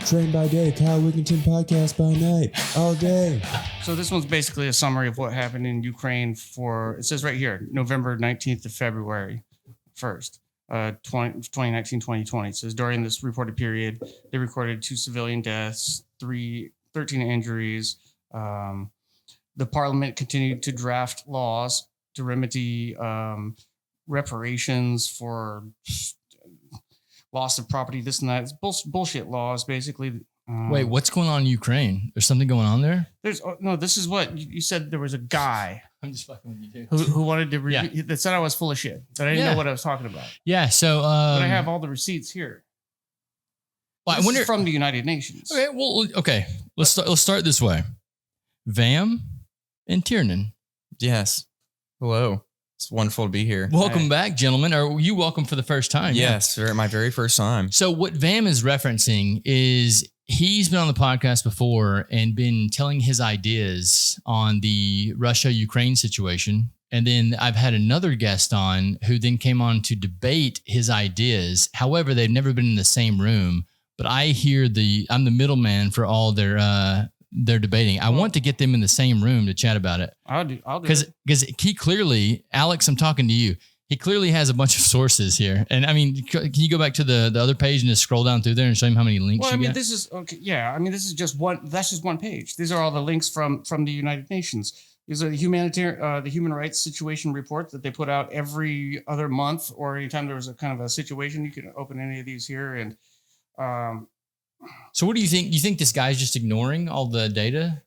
Train by day, Kyle Wigington podcast by night, all day. So this one's basically a summary of what happened in Ukraine it says right here, November 19th to February 1st, 2019-2020. It says during this reported period, they recorded 2 civilian deaths, 13 injuries. The parliament continued to draft laws to remedy reparations for loss of property, this and that. It's bullshit laws, basically. Wait, what's going on in Ukraine? There's something going on there? This is what you said. There was a guy I'm just fucking with you, dude. who wanted to that said I was full of shit, that I didn't know what I was talking about. Yeah, so but I have all the receipts here. Well, I wonder from the United Nations. Okay, let's start this way. Vam and Tiernan. Yes. Hello. It's wonderful to be here. Welcome back, gentlemen. Are you welcome for the first time? Yes, my very first time. So what Vam is referencing is he's been on the podcast before and been telling his ideas on the Russia-Ukraine situation. And then I've had another guest on who then came on to debate his ideas. However, they've never been in the same room. But I'm the middleman for all their debating. I want to get them in the same room to chat about it. I'll do Because he clearly, Alex, I'm talking to you. He clearly has a bunch of sources here. And I mean, can you go back to the other page and just scroll down through there and show him how many links you got? This is okay. Yeah. I mean, this is just one page. These are all the links from the United Nations. These are the human rights situation reports that they put out every other month, or anytime there was a kind of a situation. You can open any of these here. And so what do you think? You think this guy's just ignoring all the data?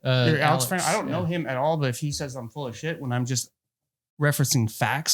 Alex Friend? I don't know him at all, but if he says I'm full of shit when I'm just referencing facts,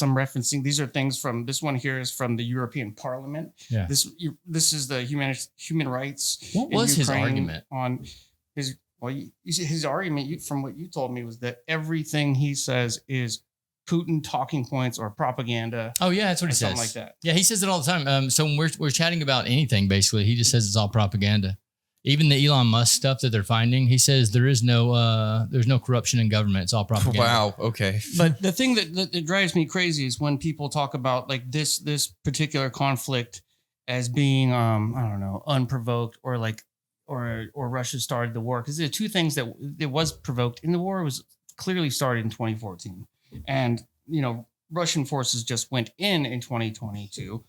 these are things from this one here is from the European Parliament. Yeah. This is the human rights. What was his argument on his? Well, his argument from what you told me was that everything he says is Putin talking points or propaganda. Oh yeah, that's what he says. Something like that. Yeah, he says it all the time. So when we're chatting about anything, basically, he just says it's all propaganda. Even the Elon Musk stuff that they're finding, he says there's no corruption in government. It's all propaganda. Wow. Okay. But the thing that drives me crazy is when people talk about like this particular conflict as being I don't know, unprovoked, or like or Russia started the war, because there are two things that it was provoked in the war. Was clearly started in 2014. And, Russian forces just went in 2022.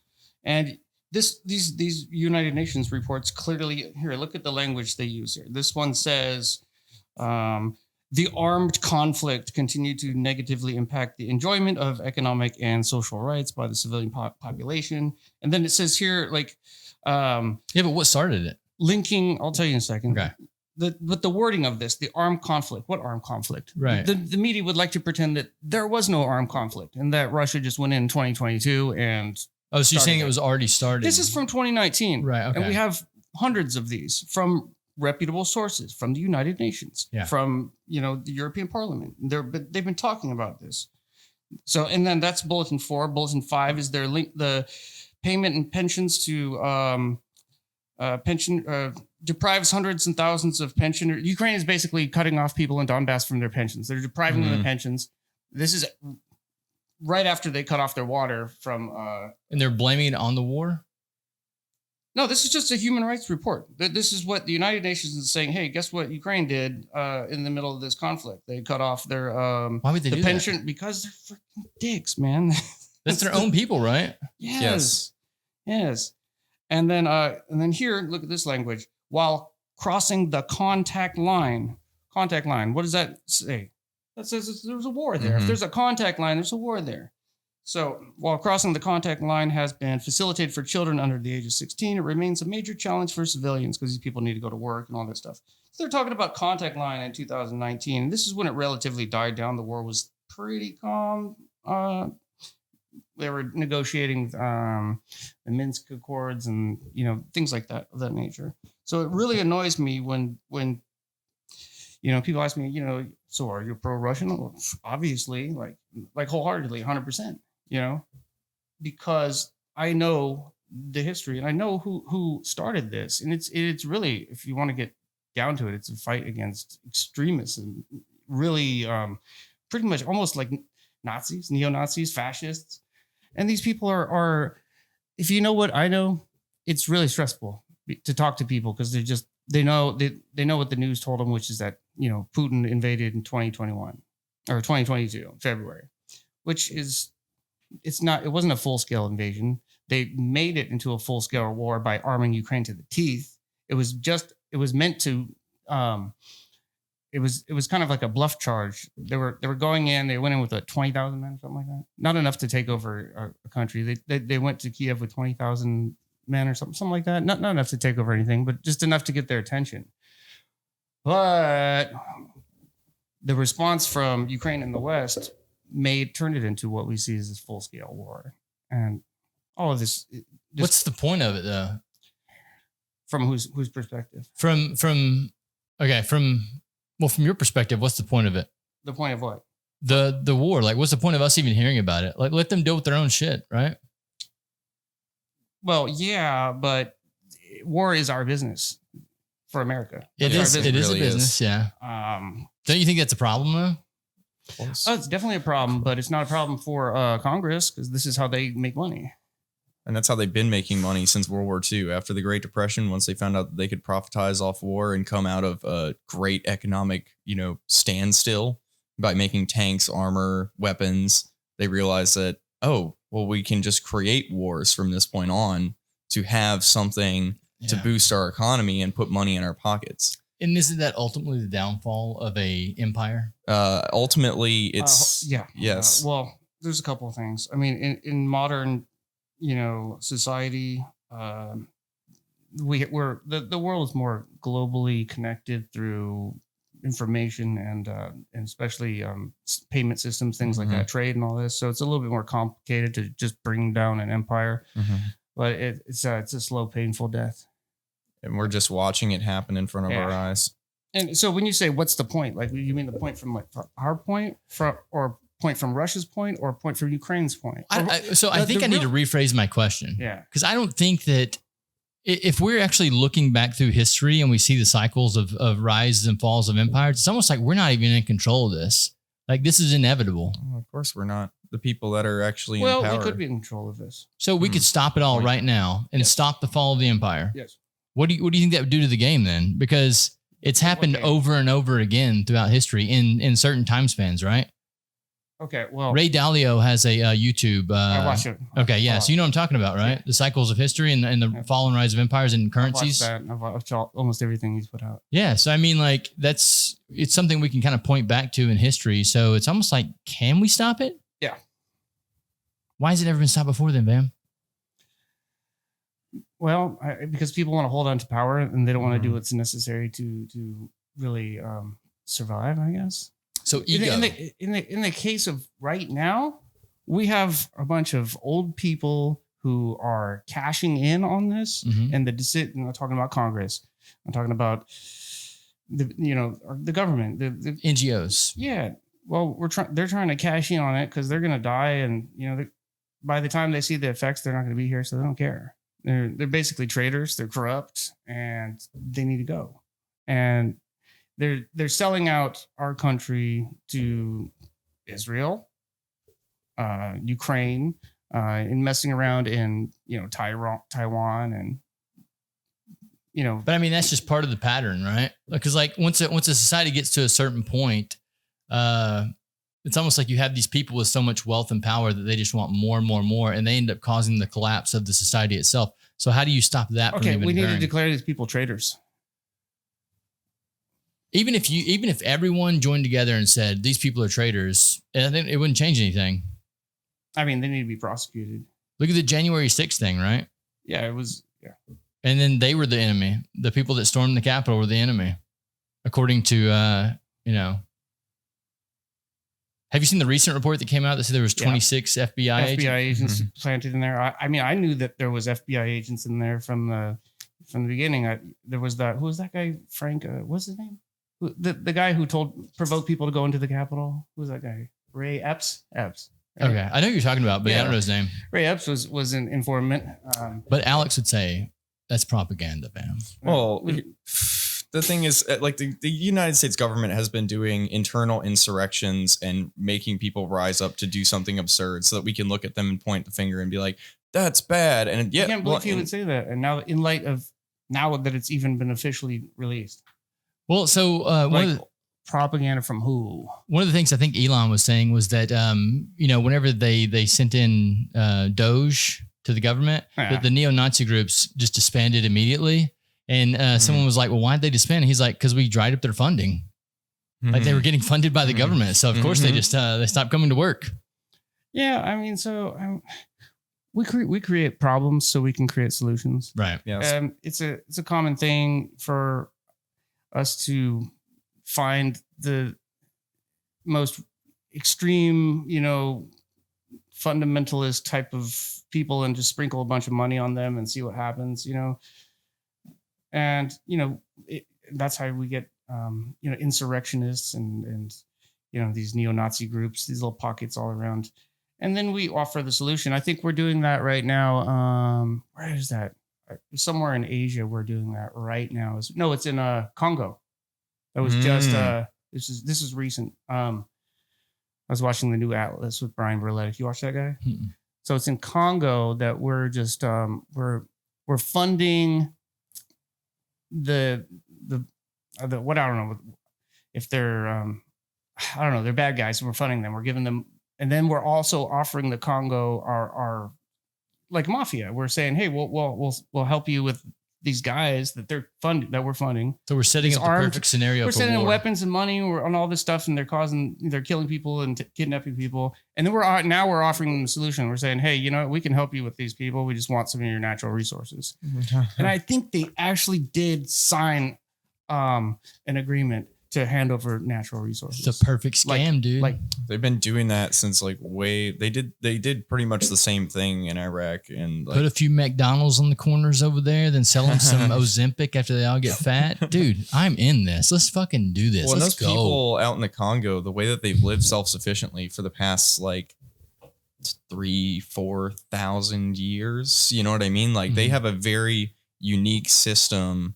And these United Nations reports clearly, here, look at the language they use here. This one says, the armed conflict continued to negatively impact the enjoyment of economic and social rights by the civilian population. And then it says here, like... but what started it? Linking, I'll tell you in a second. Okay. But the wording of this, the armed conflict, what armed conflict? Right. The media would like to pretend that there was no armed conflict and that Russia just went in 2022 and... Oh, so you're saying it was already started? This is from 2019. Right, okay. And we have hundreds of these from reputable sources, from the United Nations, from, the European Parliament. They've been talking about this. So, and then that's Bulletin 4. Bulletin 5 is their link, the payment and pensions to... deprives hundreds and thousands of pensioners. Ukraine is basically cutting off people in Donbass from their pensions. They're depriving them of pensions. This is right after they cut off their water from... and they're blaming it on the war? No, this is just a human rights report. This is what the United Nations is saying. Hey, guess what Ukraine did in the middle of this conflict? They cut off their why would they do pension that? Because they're freaking dicks, man. That's their own people, right? Yes. And then here, look at this language. While crossing the contact line. What does that say? That says there's a war there. If there's a contact line, there's a war there. So while crossing the contact line has been facilitated for children under the age of 16, it remains a major challenge for civilians because these people need to go to work and all that stuff. So they're talking about contact line in 2019. This is when it relatively died down. The war was pretty calm. They were negotiating the Minsk Accords and, things like that, of that nature. So it really annoys me when people ask me, so are you pro-Russian? Well, obviously, like wholeheartedly, 100%, because I know the history and I know who started this. And it's really, if you want to get down to it, it's a fight against extremists and really pretty much almost like Nazis, neo-Nazis, fascists. And these people are, if you know what I know, it's really stressful. to talk to people because they know what the news told them, which is that Putin invaded in 2021 or 2022 February, which is it wasn't a full scale invasion. They made it into a full scale war by arming Ukraine to the teeth. It was meant to. It was kind of like a bluff charge. They were going in. They went in with 20,000 men, something like that. Not enough to take over a country. They went to Kiev with 20,000 men or something like that. Not enough to take over anything, but just enough to get their attention. But the response from Ukraine and the West turned it into what we see as this full scale war, and all of this. What's the point of it, though? From whose perspective? From your perspective, what's the point of it? The point of what? The war. Like, what's the point of us even hearing about it? Like, let them deal with their own shit, right? Well, yeah, but war is our business for America. It is a business, yeah. Don't you think that's a problem, though? Oh, it's definitely a problem, but it's not a problem for Congress because this is how they make money. And that's how they've been making money since World War II. After the Great Depression, once they found out that they could profitize off war and come out of a great economic, standstill by making tanks, armor, weapons, they realized that, we can just create wars from this point on to have something to boost our economy and put money in our pockets. And isn't that ultimately the downfall of a empire? Ultimately, it's yes. Well, there's a couple of things. I mean, in modern society, the world is more globally connected through information and especially payment systems, things like that, trade and all this. So it's a little bit more complicated to just bring down an empire, but it's a slow, painful death. And we're just watching it happen in front of our eyes. And so when you say, what's the point? Like, you mean the point from our point or point from Russia's point or point from Ukraine's point? I think I need to rephrase my question. Yeah. Because I don't think that if we're actually looking back through history and we see the cycles of rises and falls of empires, it's almost like we're not even in control of this. Like, this is inevitable. Well, of course we're not. The people that are actually in power. Well, we could be in control of this. So we could stop it all right now and stop the fall of the empire. Yes. What do you think that would do to the game then? Because it's happened over and over again throughout history in certain time spans, right? Okay, well, Ray Dalio has a YouTube. I watch it. Okay, yeah. So you know what I'm talking about, right? The cycles of history and the fall and rise of empires and currencies. I've watched almost everything he's put out. Yeah, so I mean, like, it's something we can kind of point back to in history. So it's almost like, can we stop it? Yeah. Why has it never been stopped before then, Vam? Well, because people want to hold on to power and they don't want to do what's necessary to really survive, I guess. So ego. In the case of right now, we have a bunch of old people who are cashing in on this, and the dissent. I'm not talking about Congress. I'm talking about the government, the NGOs. Yeah. Well, they're trying to cash in on it because they're going to die, and by the time they see the effects, they're not going to be here, so they don't care. They're basically traitors. They're corrupt, and they need to go. And they're selling out our country to Israel, Ukraine, and messing around in Taiwan, and But I mean, that's just part of the pattern, right? Because like once a society gets to a certain point, it's almost like you have these people with so much wealth and power that they just want more and more and more, and they end up causing the collapse of the society itself. So how do you stop that? Okay, we need to declare these people traitors. Even if everyone joined together and said these people are traitors, I think it wouldn't change anything. I mean, they need to be prosecuted. Look at the January 6th thing, right? Yeah, it was. Yeah. And then they were the enemy. The people that stormed the Capitol were the enemy, according to Have you seen the recent report that came out that said there was 26 FBI agents planted in there? I mean, I knew that there was FBI agents in there from the beginning. There was that. Who was that guy? Frank. What's his name? The guy who provoked people to go into the Capitol. Who was that guy? Ray Epps. Epps. Right? Okay, I know who you're talking about, but I don't know his name. Ray Epps was an informant. But Alex would say that's propaganda, man. Well, the thing is, like the United States government has been doing internal insurrections and making people rise up to do something absurd, so that we can look at them and point the finger and be like, "That's bad." And I can't believe he would say that. And now, in light of now that it's even been officially released. Well, so Propaganda from who? one of the things I think Elon was saying was that whenever they sent in Doge to the government, that the neo-Nazi groups just disbanded immediately. And someone was like, well, why'd they disband? He's like, because we dried up their funding. Like they were getting funded by the government. So of course they just they stopped coming to work. Yeah, I mean, so we create problems so we can create solutions. Right. Yes. It's a common thing for us to find the most extreme, fundamentalist type of people and just sprinkle a bunch of money on them and see what happens, and that's how we get insurrectionists and these neo-Nazi groups, these little pockets all around. And then we offer the solution. I think we're doing that right now. Where is that? Somewhere in Asia, we're doing that right now. It's in Congo. That was just this is recent. I was watching the new Atlas with Brian Burlett. You watch that guy? Mm-mm. So it's in Congo that we're just we're funding the what, I don't know if they're I don't know, they're bad guys. So we're funding them. We're giving them, and then we're also offering the Congo our like mafia. We're saying, hey, we'll help you with these guys that we're funding. So we're setting up the perfect scenario. We're for sending war. weapons and money on all this stuff, and they're killing people and kidnapping people. And then we're offering them a solution. We're saying, hey, we can help you with these people. We just want some of your natural resources. And I think they actually did sign an agreement to hand over natural resources. It's a perfect scam, dude. Like They've been doing that since they did pretty much the same thing in Iraq and put a few McDonald's on the corners over there, then sell them some Ozempic after they all get fat. Dude, I'm in this. Let's fucking do this. Well, Let's those go. people out in the Congo, the way that they've lived self-sufficiently for the past 3,000-4,000 years, you know what I mean? Like they have a very unique system.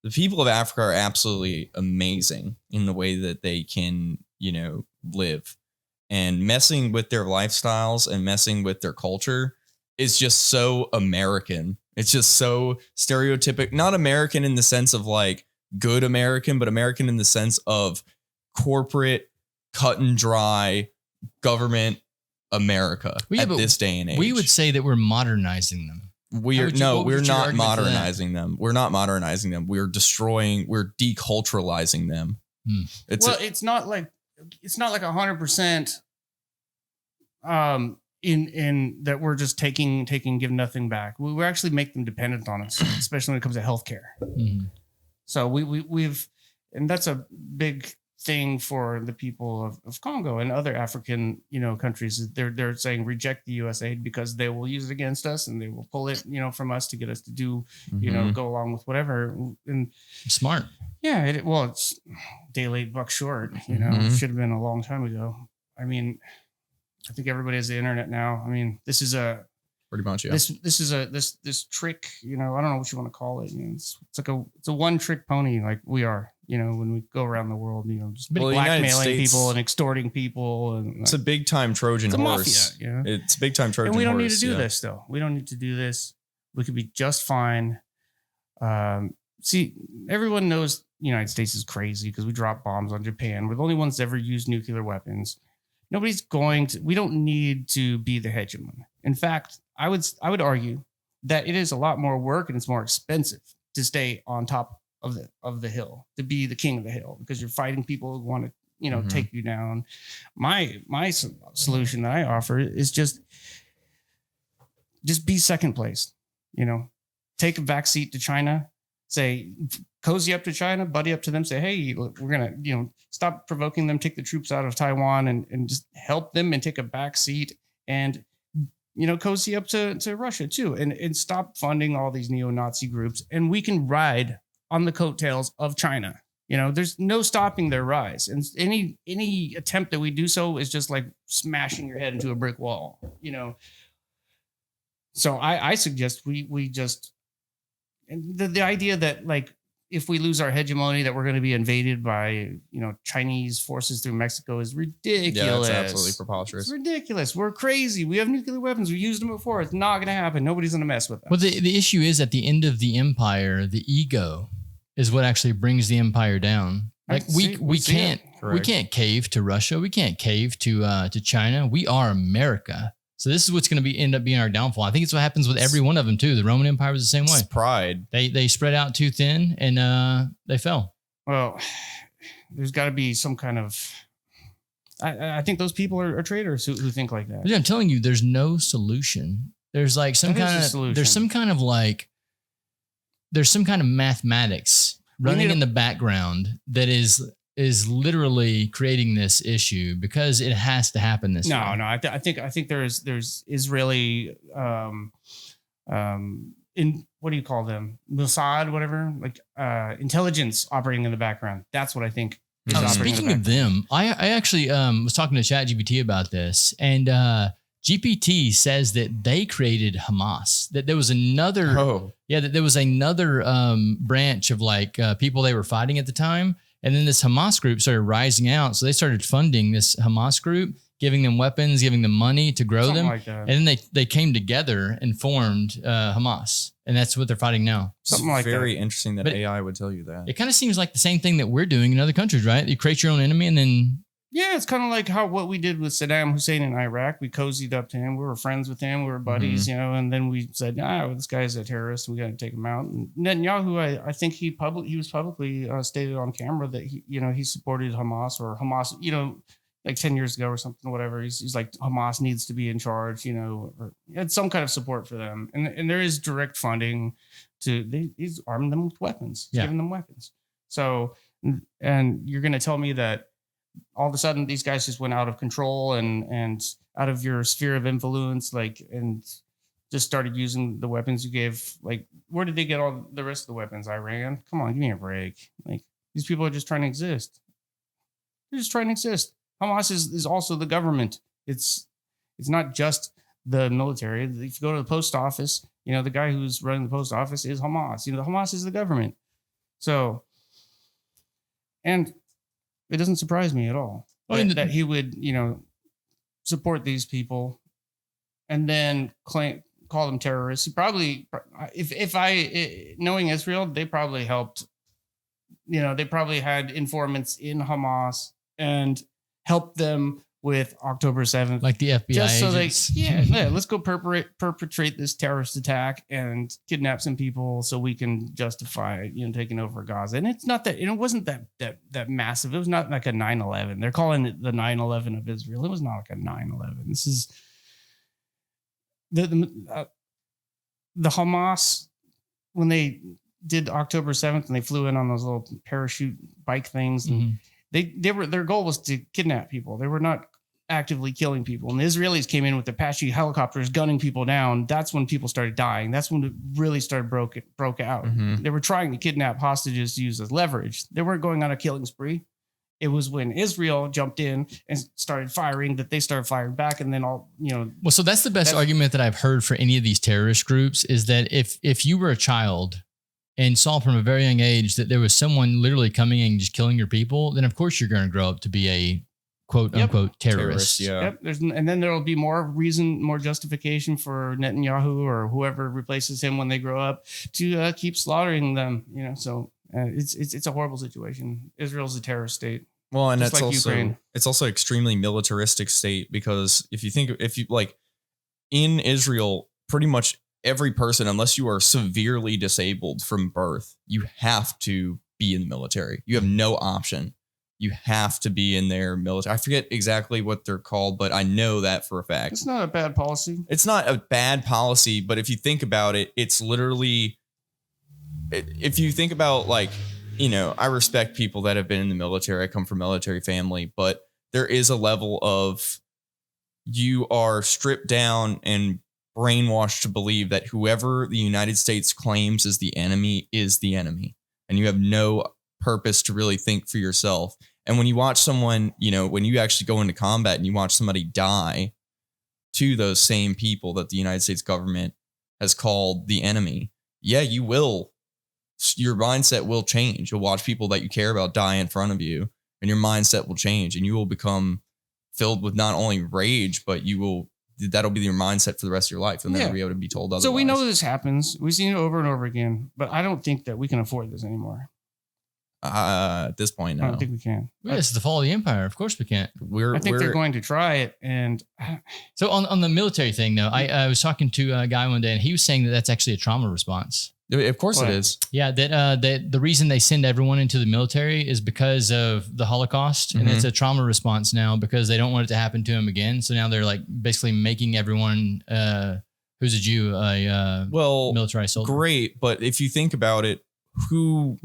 The people of Africa are absolutely amazing in the way that they can, live, and messing with their lifestyles and messing with their culture is just so American. It's just so stereotypic, not American in the sense of good American, but American in the sense of corporate, cut and dry government America at this day and age. We would say that we're modernizing them. We're not modernizing them. We're not modernizing them. We're deculturalizing them. It's not like 100% in that we're just taking, give nothing back. We actually make them dependent on us, especially when it comes to healthcare. Mm-hmm. So we've, and that's a big thing for the people of Congo and other African, countries. They're saying reject the US aid because they will use it against us and they will pull it, from us to get us to do, go along with whatever. And smart. Yeah. It's day late, buck short, should have been a long time ago. I mean, I think everybody has the internet now. I mean, this is pretty much, yeah. This is this trick, I don't know what you want to call it. It's a one trick pony, like we are, when we go around the world, just blackmailing people and extorting people. And it's a big time Trojan horse. Mafia, It's big time Trojan horse. And we don't need to do this though. We don't need to do this. We could be just fine. See, everyone knows the United States is crazy because we drop bombs on Japan. We're the only ones that ever used nuclear weapons. We don't need to be the hegemon. In fact, I would argue that it is a lot more work and it's more expensive to stay on top of the hill, to be the king of the hill, because you're fighting people who want to, take you down. My solution that I offer is just be second place, take a back seat to China, say, cozy up to China, buddy up to them, say, hey, look, we're going to, stop provoking them, take the troops out of Taiwan and just help them and take a back seat and, cozy up to Russia too. And stop funding all these neo-Nazi groups. And we can ride on the coattails of China. There's no stopping their rise. And any attempt that we do so is just like smashing your head into a brick wall, So I suggest we just, and the idea that if we lose our hegemony, that we're going to be invaded by, Chinese forces through Mexico is ridiculous. Yeah, that's absolutely preposterous. It's ridiculous. We're crazy. We have nuclear weapons. We used them before. It's not going to happen. Nobody's going to mess with us. Well, the issue is at the end of the empire, the ego is what actually brings the empire down. Like we can't cave to Russia. We can't cave to China. We are America. So this is what's going to end up being our downfall. I think it's what happens with every one of them too. The Roman Empire was the same way. It's pride. They spread out too thin and they fell. Well, there's got to be some kind of. I think those people are traitors who think like that. I'm telling you, there's no solution. There's like some kind of there's some kind of mathematics running in the background that is literally creating this issue because it has to happen this way. No, I think there's Israeli in what do you call them? Mossad, whatever, like intelligence operating in the background. That's what I think. Speaking of them, I actually was talking to ChatGPT about this, and GPT says that they created Hamas. That there was another, that there was another branch of like people they were fighting at the time. And then this Hamas group started rising out. So they started funding this Hamas group, giving them weapons, giving them money to grow them. Like that. And then they came together and formed Hamas. And that's what they're fighting now. Something like very that. Interesting that AI would tell you that. It kind of seems like the same thing that we're doing in other countries, right? You create your own enemy and then... Yeah, it's kind of like what we did with Saddam Hussein in Iraq. We cozied up to him. We were friends with him. We were buddies, and then we said, this guy's a terrorist. We got to take him out. And Netanyahu, I think he was publicly stated on camera that he supported Hamas or Hamas, like 10 years ago or something, whatever. He's like, Hamas needs to be in charge, or had some kind of support for them. And there is direct funding he's arming them with weapons, giving them weapons. So, and you're going to tell me that all of a sudden these guys just went out of control and out of your sphere of influence, and just started using the weapons you gave. Like, where did they get all the rest of the weapons? Iran? Come on, give me a break. Like, these people are just trying to exist. They're just trying to exist. Hamas is also the government. It's not just the military. If you go to the post office, the guy who's running the post office is Hamas. The Hamas is the government. So, and it doesn't surprise me at all that he would, support these people and then call them terrorists. He probably, knowing Israel, they probably helped, they probably had informants in Hamas and helped them with October 7th. Like the FBI just so agents. Let's go perpetrate this terrorist attack and kidnap some people so we can justify, taking over Gaza. And it's not that, it wasn't that massive. It was not like a 9/11. They're calling it the 9/11 of Israel. It was not like a 9/11. This is the Hamas, when they did October 7th and they flew in on those little parachute bike things. And their goal was to kidnap people. They were not actively killing people. And the Israelis came in with Apache helicopters gunning people down. That's when people started dying. That's when it really started broke out. They were trying to kidnap hostages to use as leverage. They weren't going on a killing spree. It was when Israel jumped in and started firing that they started firing back. And then Well, so that's the best argument that I've heard for any of these terrorist groups is that if you were a child and saw from a very young age that there was someone literally coming in and just killing your people, then of course you're going to grow up to be a quote unquote terrorist. Yep. And then there'll be more reason, more justification for Netanyahu or whoever replaces him when they grow up to keep slaughtering them. So it's a horrible situation. Israel's a terrorist state. Well, and it's like Ukraine. It's also extremely militaristic state because if you like in Israel, pretty much every person, unless you are severely disabled from birth, you have to be in the military. You have no option. You have to be in their military. I forget exactly what they're called, but I know that for a fact. It's not a bad policy. It's not a bad policy, but if you think about it, it's literally, if you think about I respect people that have been in the military. I come from a military family, but there is a level of you are stripped down and brainwashed to believe that whoever the United States claims is the enemy is the enemy. And you have no purpose to really think for yourself. And when you watch someone, when you actually go into combat and you watch somebody die to those same people that the United States government has called the enemy, yeah, you will your mindset will change. You'll watch people that you care about die in front of you, and your mindset will change, and you will become filled with not only rage, but that'll be your mindset for the rest of your life. You'll never be able to be told otherwise. So we know this happens. We've seen it over and over again, but I don't think that we can afford this anymore. At this point, no. I don't think we can. Yeah, it's the fall of the empire. Of course we can't. I think they're going to try it. And so on the military thing, though, I was talking to a guy one day, and he was saying that that's actually a trauma response. Of course it is. Yeah, that the reason they send everyone into the military is because of the Holocaust, and it's a trauma response now because they don't want it to happen to them again. So now they're like basically making everyone who's a Jew a militarized soldier. Great, but if you think about it, who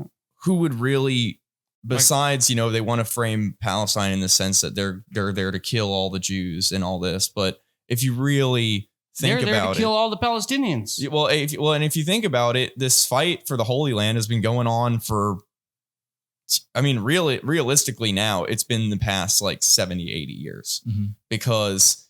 would really, besides, they want to frame Palestine in the sense that they're there to kill all the Jews and all this, but if you really think they're about there to kill all the Palestinians. And if you think about it, this fight for the Holy Land has been going on for, really, realistically now, it's been the past like 70, 80 years because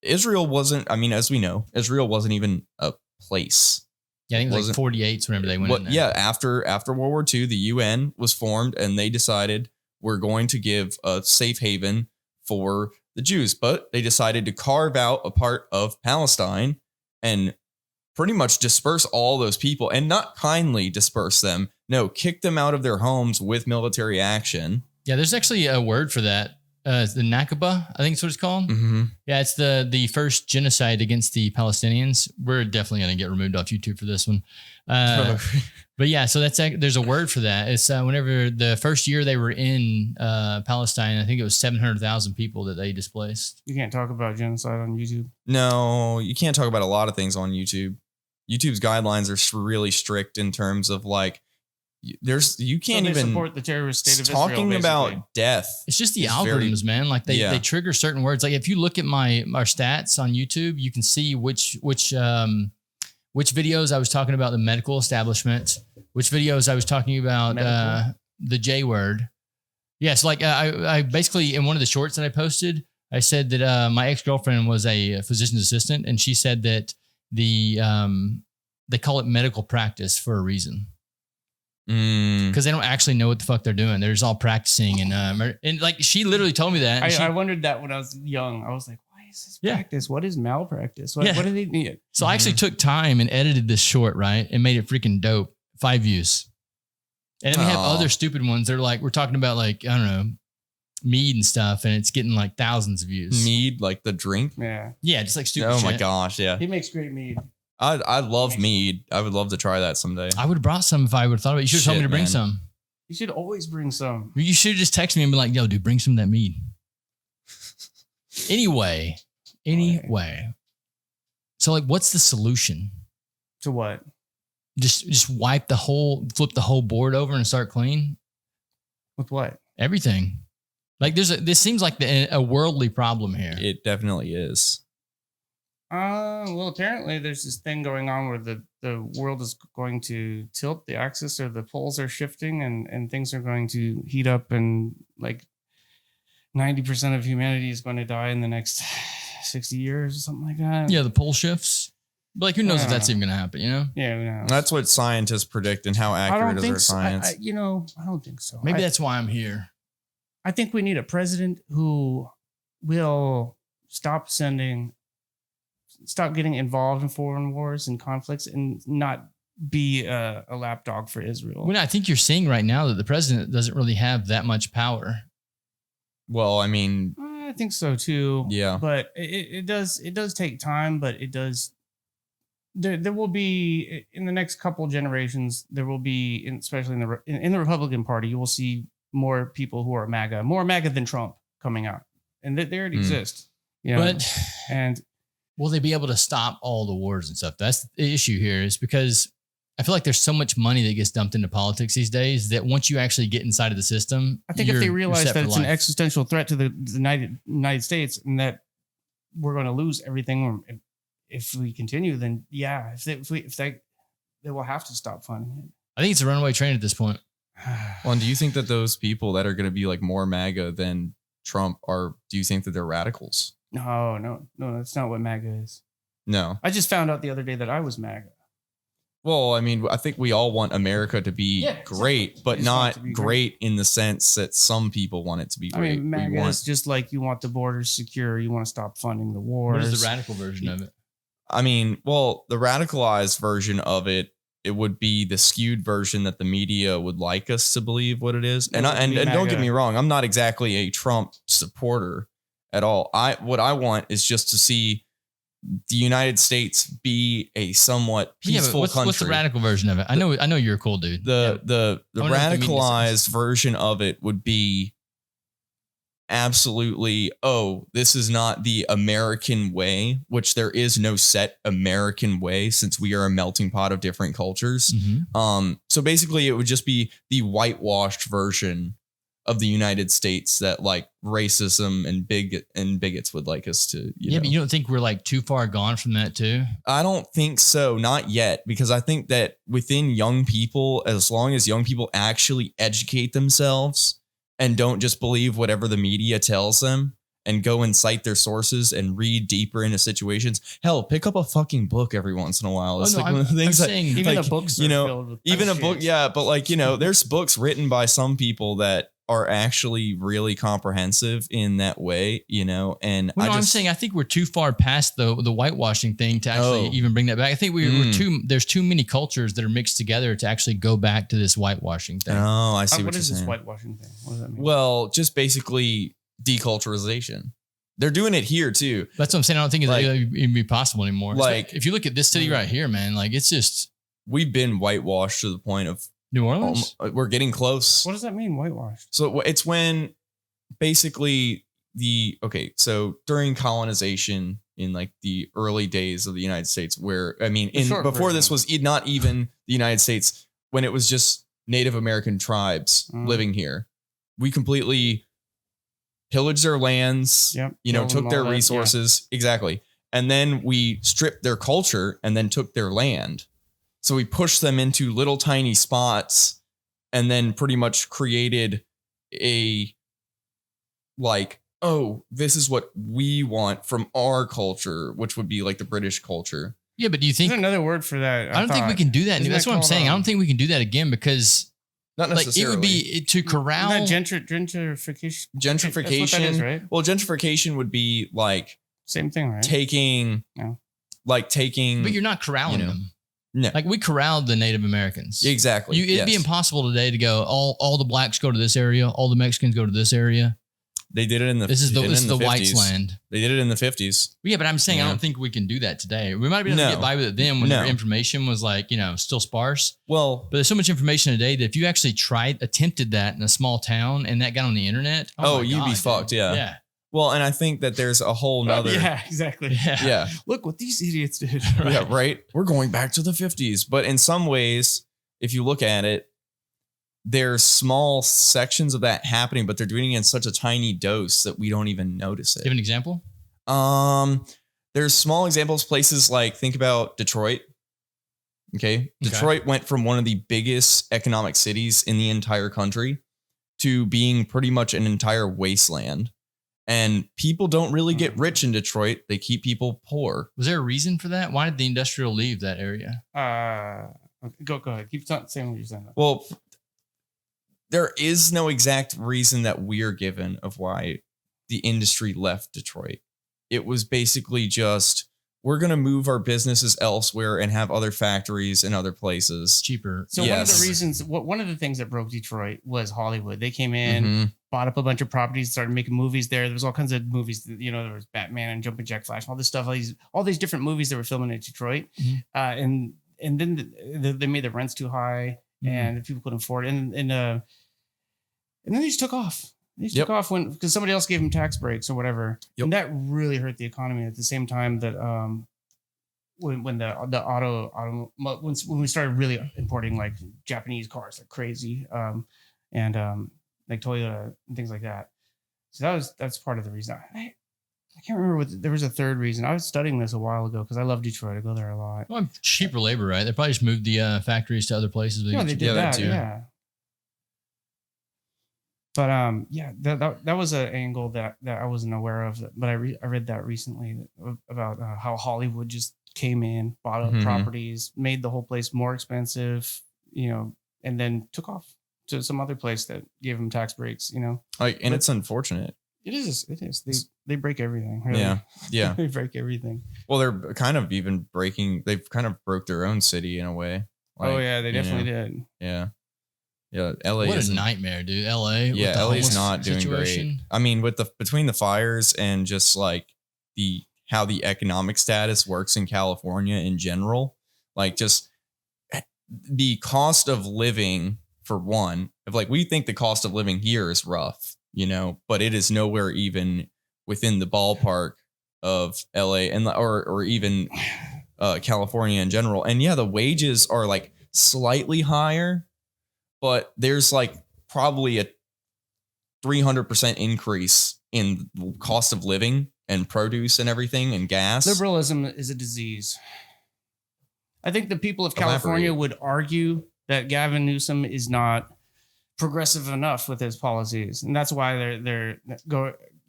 Israel wasn't, as we know, Israel wasn't even a place. Yeah, I think it was like 48 whenever they went in there. Yeah, after World War II, the UN was formed and they decided we're going to give a safe haven for the Jews, but they decided to carve out a part of Palestine and pretty much disperse all those people, and not kindly disperse them. No, kick them out of their homes with military action. Yeah, there's actually a word for that. The Nakba, I think it's what it's called. Mm-hmm. Yeah, it's the first genocide against the Palestinians. We're definitely going to get removed off YouTube for this one. But yeah, so there's a word for that. It's whenever the first year they were in Palestine, I think it was 700,000 people that they displaced. You can't talk about genocide on YouTube. No, you can't talk about a lot of things on YouTube. YouTube's guidelines are really strict in terms of like, you can't even support the terrorist state of Israel. Talking about death. It's just the algorithms, man. Like they trigger certain words. Like if you look at our stats on YouTube, you can see which videos I was talking about the medical establishment, which videos I was talking about the J word. Yes, like I basically in one of the shorts that I posted, I said that my ex-girlfriend was a physician's assistant, and she said that they call it medical practice for a reason. Because they don't actually know what the fuck they're doing. They're just all practicing, and like she literally told me that. I wondered that when I was young. I was like, why is this practice? What is malpractice? What do they need? So I actually took time and edited this short, right, and made it freaking dope. 5 views, and then we have other stupid ones. They're like, we're talking about like, I don't know, mead and stuff, and it's getting like thousands of views. Mead, like the drink? Yeah, just like stupid. Oh shit. my gosh, yeah. He makes great mead. I love mead. I would love to try that someday. I would have brought some if I would have thought about it. You should have told me to bring some. You should always bring some. You should have just texted me and be like, yo, dude, bring some of that mead. Anyway. So like, what's the solution? To what? Just flip the whole board over and start clean? With what? Everything. Like this seems like a worldly problem here. It definitely is. Well, apparently there's this thing going on where the world is going to tilt the axis, or the poles are shifting, and things are going to heat up, and like 90% of humanity is going to die in the next 60 years or something like that. Yeah, the pole shifts. But like, who knows if that's even going to happen, you know? Yeah, who knows? That's what scientists predict, and how accurate is their science. I don't think so. Maybe that's why I'm here. I think we need a president who will stop getting involved in foreign wars and conflicts, and not be a lapdog for Israel. Well, I think you're seeing right now that the president doesn't really have that much power. Well, I mean, I think so too. Yeah, but it does take time, but it does. There will be, in the next couple of generations, there will be, especially in the Republican Party, you will see more people who are more MAGA than Trump coming out, and they already exist. And will they be able to stop all the wars and stuff? That's the issue here, is because I feel like there's so much money that gets dumped into politics these days that once you actually get inside of the system, I think if they realize that it's an existential threat to the United States, and that we're going to lose everything if we continue, then yeah, if they will have to stop funding it. I think it's a runaway train at this point. Well, and do you think that those people that are going to be like more MAGA than Trump do you think that they're radicals? No, that's not what MAGA is. No. I just found out the other day that I was MAGA. Well, I mean, I think we all want America to be Yeah, great, exactly. but We just want it not to be great in the sense that some people want it to be I great. mean, MAGA is just like you want the borders secure, you want to stop funding the wars. What is the radical version of it? I mean, well, the radicalized version of it would be the skewed version that the media would like us to believe what it is. And It would be and don't get MAGA. me wrong, I'm not exactly a Trump supporter at all. What I want is just to see the United States be a somewhat peaceful country. What's the radical version of it? I know you're a cool dude. The I wanna know what the media radicalized version of it would be absolutely, oh, this is not the American way, which there is no set American way since we are a melting pot of different cultures. So basically it would just be the whitewashed version of the United States that like racism and bigots would like us to, you know. But you don't think we're like too far gone from that too? I don't think so. Not yet, because I think that within young people, as long as young people actually educate themselves and don't just believe whatever the media tells them and go and cite their sources and read deeper into situations. Hell, pick up a fucking book every once in a while. It's one of the things that, even like, the books are you know, filled with even a shit. book. Yeah. But like, you know, there's books written by some people that are actually really comprehensive in that way, you know, and I'm saying I think we're too far past the whitewashing thing to actually even bring that back. I think there's too many cultures that are mixed together to actually go back to this whitewashing thing. Oh, I see what you're is this saying. whitewashing thing? What does that mean? Well, just basically deculturization. They're doing it here too. That's what I'm saying. I don't think it's even be possible anymore. Like, if you look at this city right here, man, like it's just we've been whitewashed to the point of New Orleans. We're getting close. What does that mean, whitewashed? So it's when basically so during colonization in like the early days of the United States, where I mean, before this was not even the United States, when it was just Native American tribes living here, we completely pillaged their lands, took their resources. Exactly. And then we stripped their culture and then took their land. So we pushed them into little tiny spots and then pretty much created a like, oh, this is what we want from our culture, which would be like the British culture. Yeah, but do you think there's another word for that? I don't think we can do that. That's what I'm saying. I don't think we can do that again because not necessarily. Like it would be to corral gentrification. Gentrification, that's what that is, right? Well, gentrification would be like same thing, right? Taking. But you're not corralling them. No. Like we corralled the Native Americans. Exactly. It'd be impossible today to go all the blacks go to this area, all the Mexicans go to this area. They did it in the This is the 50s. whites' land. They did it in the 50s. Yeah, but I'm saying I don't think we can do that today. We might be able to get by with it then when their information was like, still sparse. Well, but there's so much information today that if you actually attempted that in a small town and that got on the internet, you'd be fucked. Yeah. Yeah. Well, and I think that there's a whole nother. Yeah, exactly. Yeah. Look what these idiots did. Right? Yeah, right. We're going back to the 50s. But in some ways, if you look at it, there's small sections of that happening, but they're doing it in such a tiny dose that we don't even notice it. Give an example. There's small examples, places like think about Detroit. Okay. Detroit went from one of the biggest economic cities in the entire country to being pretty much an entire wasteland. And people don't really get rich in Detroit. They keep people poor. Was there a reason for that? Why did the industrial leave that area? Go ahead. Keep saying what you're saying. Well, there is no exact reason that we're given of why the industry left Detroit. It was basically just, we're going to move our businesses elsewhere and have other factories in other places. Cheaper. So one of the reasons, one of the things that broke Detroit was Hollywood. They came in, bought up a bunch of properties, started making movies there. There was all kinds of movies, there was Batman and Jumping Jack Flash, and all this stuff, all these different movies that were filming in Detroit. And then they made the rents too high and people couldn't afford it. And then they just took off. They just took off because somebody else gave them tax breaks or whatever. And that really hurt the economy at the same time that when we started really importing like Japanese cars like crazy and like Toyota and things like that. So that's part of the reason. I can't remember there was a third reason. I was studying this a while ago because I love Detroit. I go there a lot. Well, cheaper labor, right? They probably just moved the factories to other places. Yeah, they did that too. Yeah. But that was an angle that I wasn't aware of. But I read that recently about how Hollywood just came in, bought up Mhm. properties, made the whole place more expensive, and then took off to some other place that gave them tax breaks, And But- it's unfortunate. It is. They break everything. Really. Yeah. Yeah. They break everything. Well, they're kind of even they've kind of broke their own city in a way. Oh yeah, they you know, definitely did. Yeah. Yeah. LA What is a nightmare, dude. LA. with Yeah, the LA's homeless not doing situation. great. I mean, between the fires and just like how the economic status works in California in general, like just the cost of living for one, we think the cost of living here is rough, but it is nowhere even within the ballpark of LA or even California in general. And yeah, the wages are like slightly higher, but there's like probably a 300% increase in cost of living and produce and everything and gas. Liberalism is a disease. I think the people of Elaborate. California would argue that Gavin Newsom is not progressive enough with his policies, and that's why they're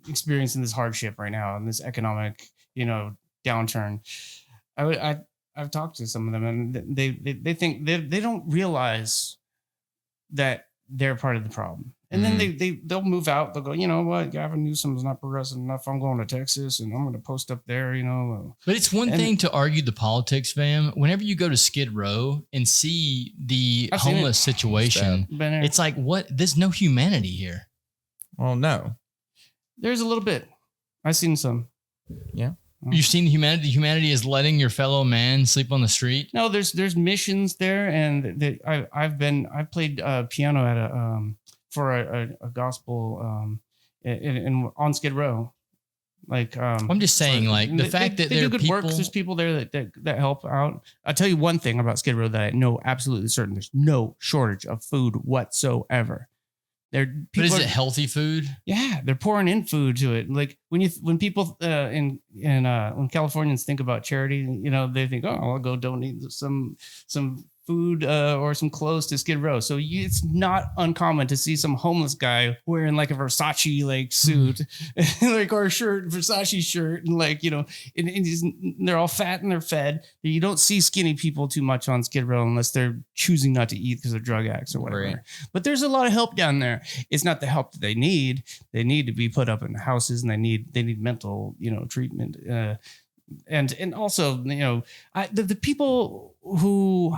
experiencing this hardship right now and this economic, downturn. I've talked to some of them, and they think they don't realize that they're part of the problem. And then they'll move out. They'll go, you know what? Gavin Newsom's not progressive enough. I'm going to Texas and I'm going to post up there, But it's one thing to argue the politics, fam. Whenever you go to Skid Row and see the I've seen homeless situation, Been there. it's like, what? There's no humanity here. Well, no. There's a little bit. I've seen some. Yeah. You've seen the humanity. The humanity is letting your fellow man sleep on the street. No, there's missions there, and I've played piano at for a gospel on Skid Row. I'm just saying, the fact that they there do are good people. work. There's people there that help out. I'll tell you one thing about Skid Row that I know absolutely certain: there's no shortage of food whatsoever. But is it healthy food? Yeah, they're pouring in food to it. Like when people when Californians think about charity, they think, oh, I'll go donate some food or some clothes to Skid Row. So it's not uncommon to see some homeless guy wearing like a Versace suit, or a shirt, Versace shirt, and they're all fat and they're fed. You don't see skinny people too much on Skid Row unless they're choosing not to eat because they're drug addicts or whatever. Right. But there's a lot of help down there. It's not the help that they need. They need to be put up in houses, and they need mental treatment. And also, the people who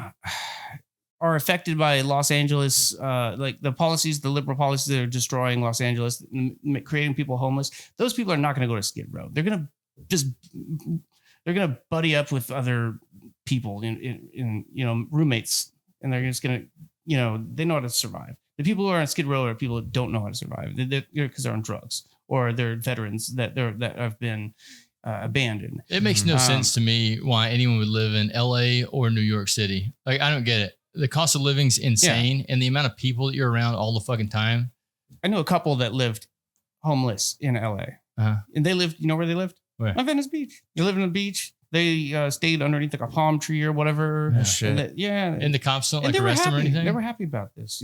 are affected by Los Angeles, like the liberal policies that are destroying Los Angeles, creating people homeless, those people are not going to go to Skid Row. They're going to buddy up with other people in roommates, and they're just going to, they know how to survive. The people who are on Skid Row are people that don't know how to survive because they're on drugs, or they're veterans that have been abandoned. It makes no sense to me why anyone would live in LA or New York City. Like, I don't get it. The cost of living's insane, and the amount of people that you're around all the fucking time. I know a couple that lived homeless in LA, and they lived. You know where they lived? Where? On Venice Beach. They lived on the beach. They stayed underneath like a palm tree or whatever. Oh, shit. And the cops don't arrest them or anything. They were happy about this.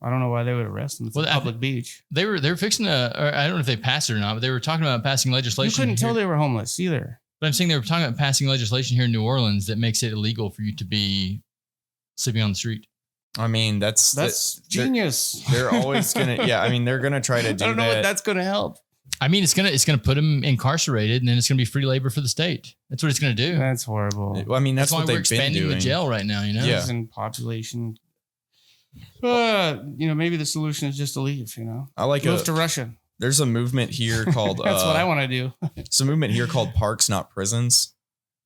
I don't know why they would arrest them. It's a public beach. They were fixing to, or I don't know if they passed it or not, but they were talking about passing legislation. You couldn't tell they were homeless either. But I'm saying they were talking about passing legislation here in New Orleans that makes it illegal for you to be sleeping on the street. I mean, that's genius. They're always gonna, they're gonna try to do that. I don't know what that's gonna help. I mean, it's gonna put them incarcerated, and then it's gonna be free labor for the state. That's what it's gonna do. That's horrible. I mean, that's why what we're they've expanding been doing. the jail right now. Yeah. In population. Maybe the solution is just to leave. I like move to Russia. There's a movement here called. That's what I want to do. It's a movement here called Parks Not Prisons,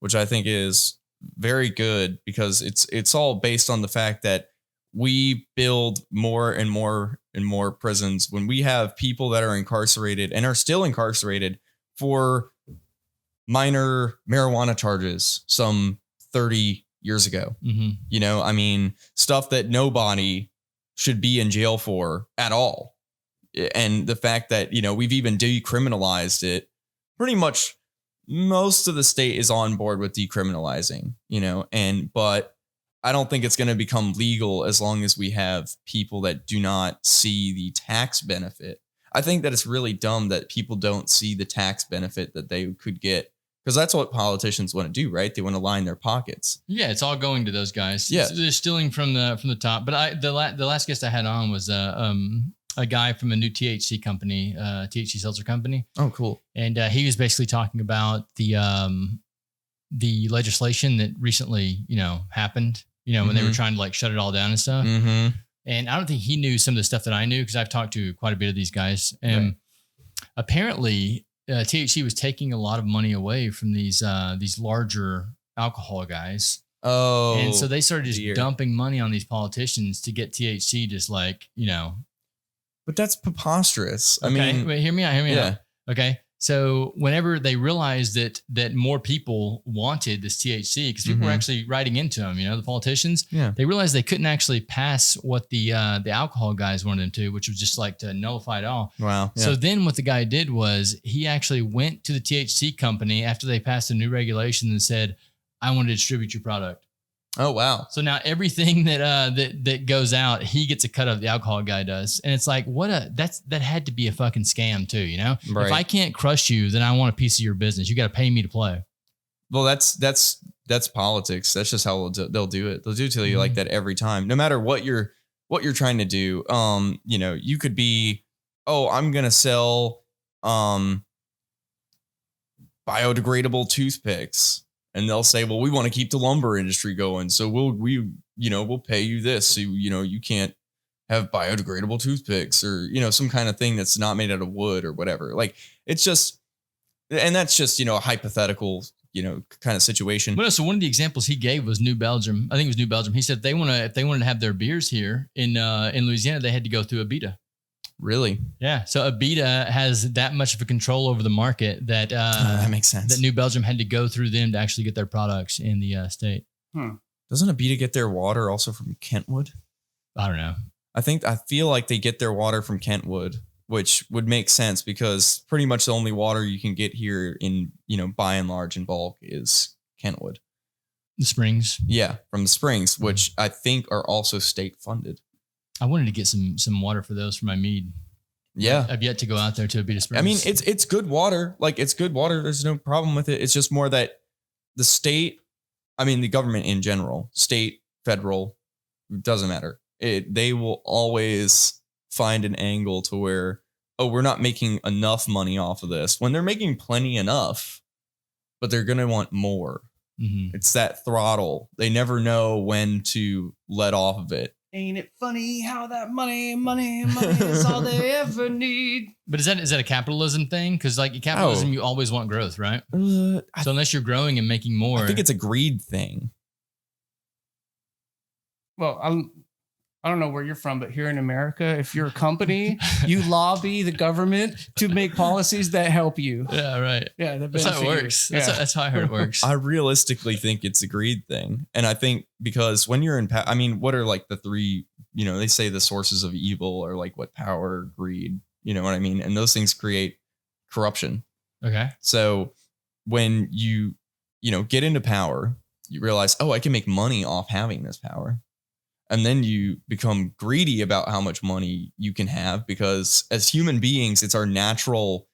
which I think is very good because it's all based on the fact that we build more and more and more prisons when we have people that are incarcerated and are still incarcerated for minor marijuana charges some 30 years ago. Mm-hmm. Stuff that nobody should be in jail for at all. And the fact that, we've even decriminalized it, pretty much most of the state is on board with decriminalizing, but I don't think it's going to become legal as long as we have people that do not see the tax benefit. I think that it's really dumb that people don't see the tax benefit that they could get Because that's what politicians want to do, right? They want to line their pockets. Yeah, it's all going to those guys. Yeah. They're stealing from the top. But the last guest I had on was a guy from a new THC company, THC seltzer company. Oh, cool. And he was basically talking about the legislation that recently, happened, when they were trying to like shut it all down and stuff. Mm-hmm. And I don't think he knew some of the stuff that I knew because I've talked to quite a bit of these guys. And apparently THC was taking a lot of money away from these larger alcohol guys. Oh. And so they started just dumping money on these politicians to get THC just like, But that's preposterous. Okay, I mean, wait, hear me out. Okay. So whenever they realized that more people wanted this THC, because people were actually writing into them, the politicians, they realized they couldn't actually pass what the alcohol guys wanted them to, which was just like to nullify it all. Wow. Yeah. So then what the guy did was he actually went to the THC company after they passed a new regulation and said, I want to distribute your product. Oh, wow. So now everything that goes out, he gets a cut of, the alcohol guy does. And it's like, that had to be a fucking scam too, Right. If I can't crush you, then I want a piece of your business. You got to pay me to play. Well, that's politics. That's just how they'll do it. They'll do it to you like that every time, no matter what you're trying to do. You could be, I'm going to sell, biodegradable toothpicks. And they'll say, well, we want to keep the lumber industry going. So we'll pay you this. So, you can't have biodegradable toothpicks or, some kind of thing that's not made out of wood or whatever. Like it's just, and that's just, a hypothetical, kind of situation. But so one of the examples he gave was New Belgium. I think it was New Belgium. He said if they wanted to have their beers here in Louisiana, they had to go through Abita. Really? Yeah. So Abita has that much of a control over the market that that makes sense. That New Belgium had to go through them to actually get their products in the state. Doesn't Abita get their water also from Kentwood? I don't know. I feel like they get their water from Kentwood, which would make sense because pretty much the only water you can get here in, by and large in bulk is Kentwood. The springs. Yeah, from the springs, which I think are also state funded. I wanted to get some water for those for my mead. Yeah. I've yet to go out there to Abita Springs. I mean, it's good water. Like it's good water. There's no problem with it. It's just more that the state, the government in general, state, federal, doesn't matter. They will always find an angle to where, we're not making enough money off of this when they're making plenty enough, but they're going to want more. Mm-hmm. It's that throttle. They never know when to let off of it. Ain't it funny how that money is all they ever need? But is that a capitalism thing? Because like capitalism, you always want growth, right? So unless you're growing and making more, I think it's a greed thing. Well, I don't know where you're from, but here in America, if you're a company, you lobby the government to make policies that help you. Yeah, right. Yeah, that's how it works. That's how I heard it works. I realistically think it's a greed thing. And I think because when you're in, what are like the three, they say the sources of evil are like what? Power, greed, you know what I mean? And those things create corruption. Okay. So when you get into power, you realize, I can make money off having this power. And then you become greedy about how much money you can have because as human beings, it's our natural,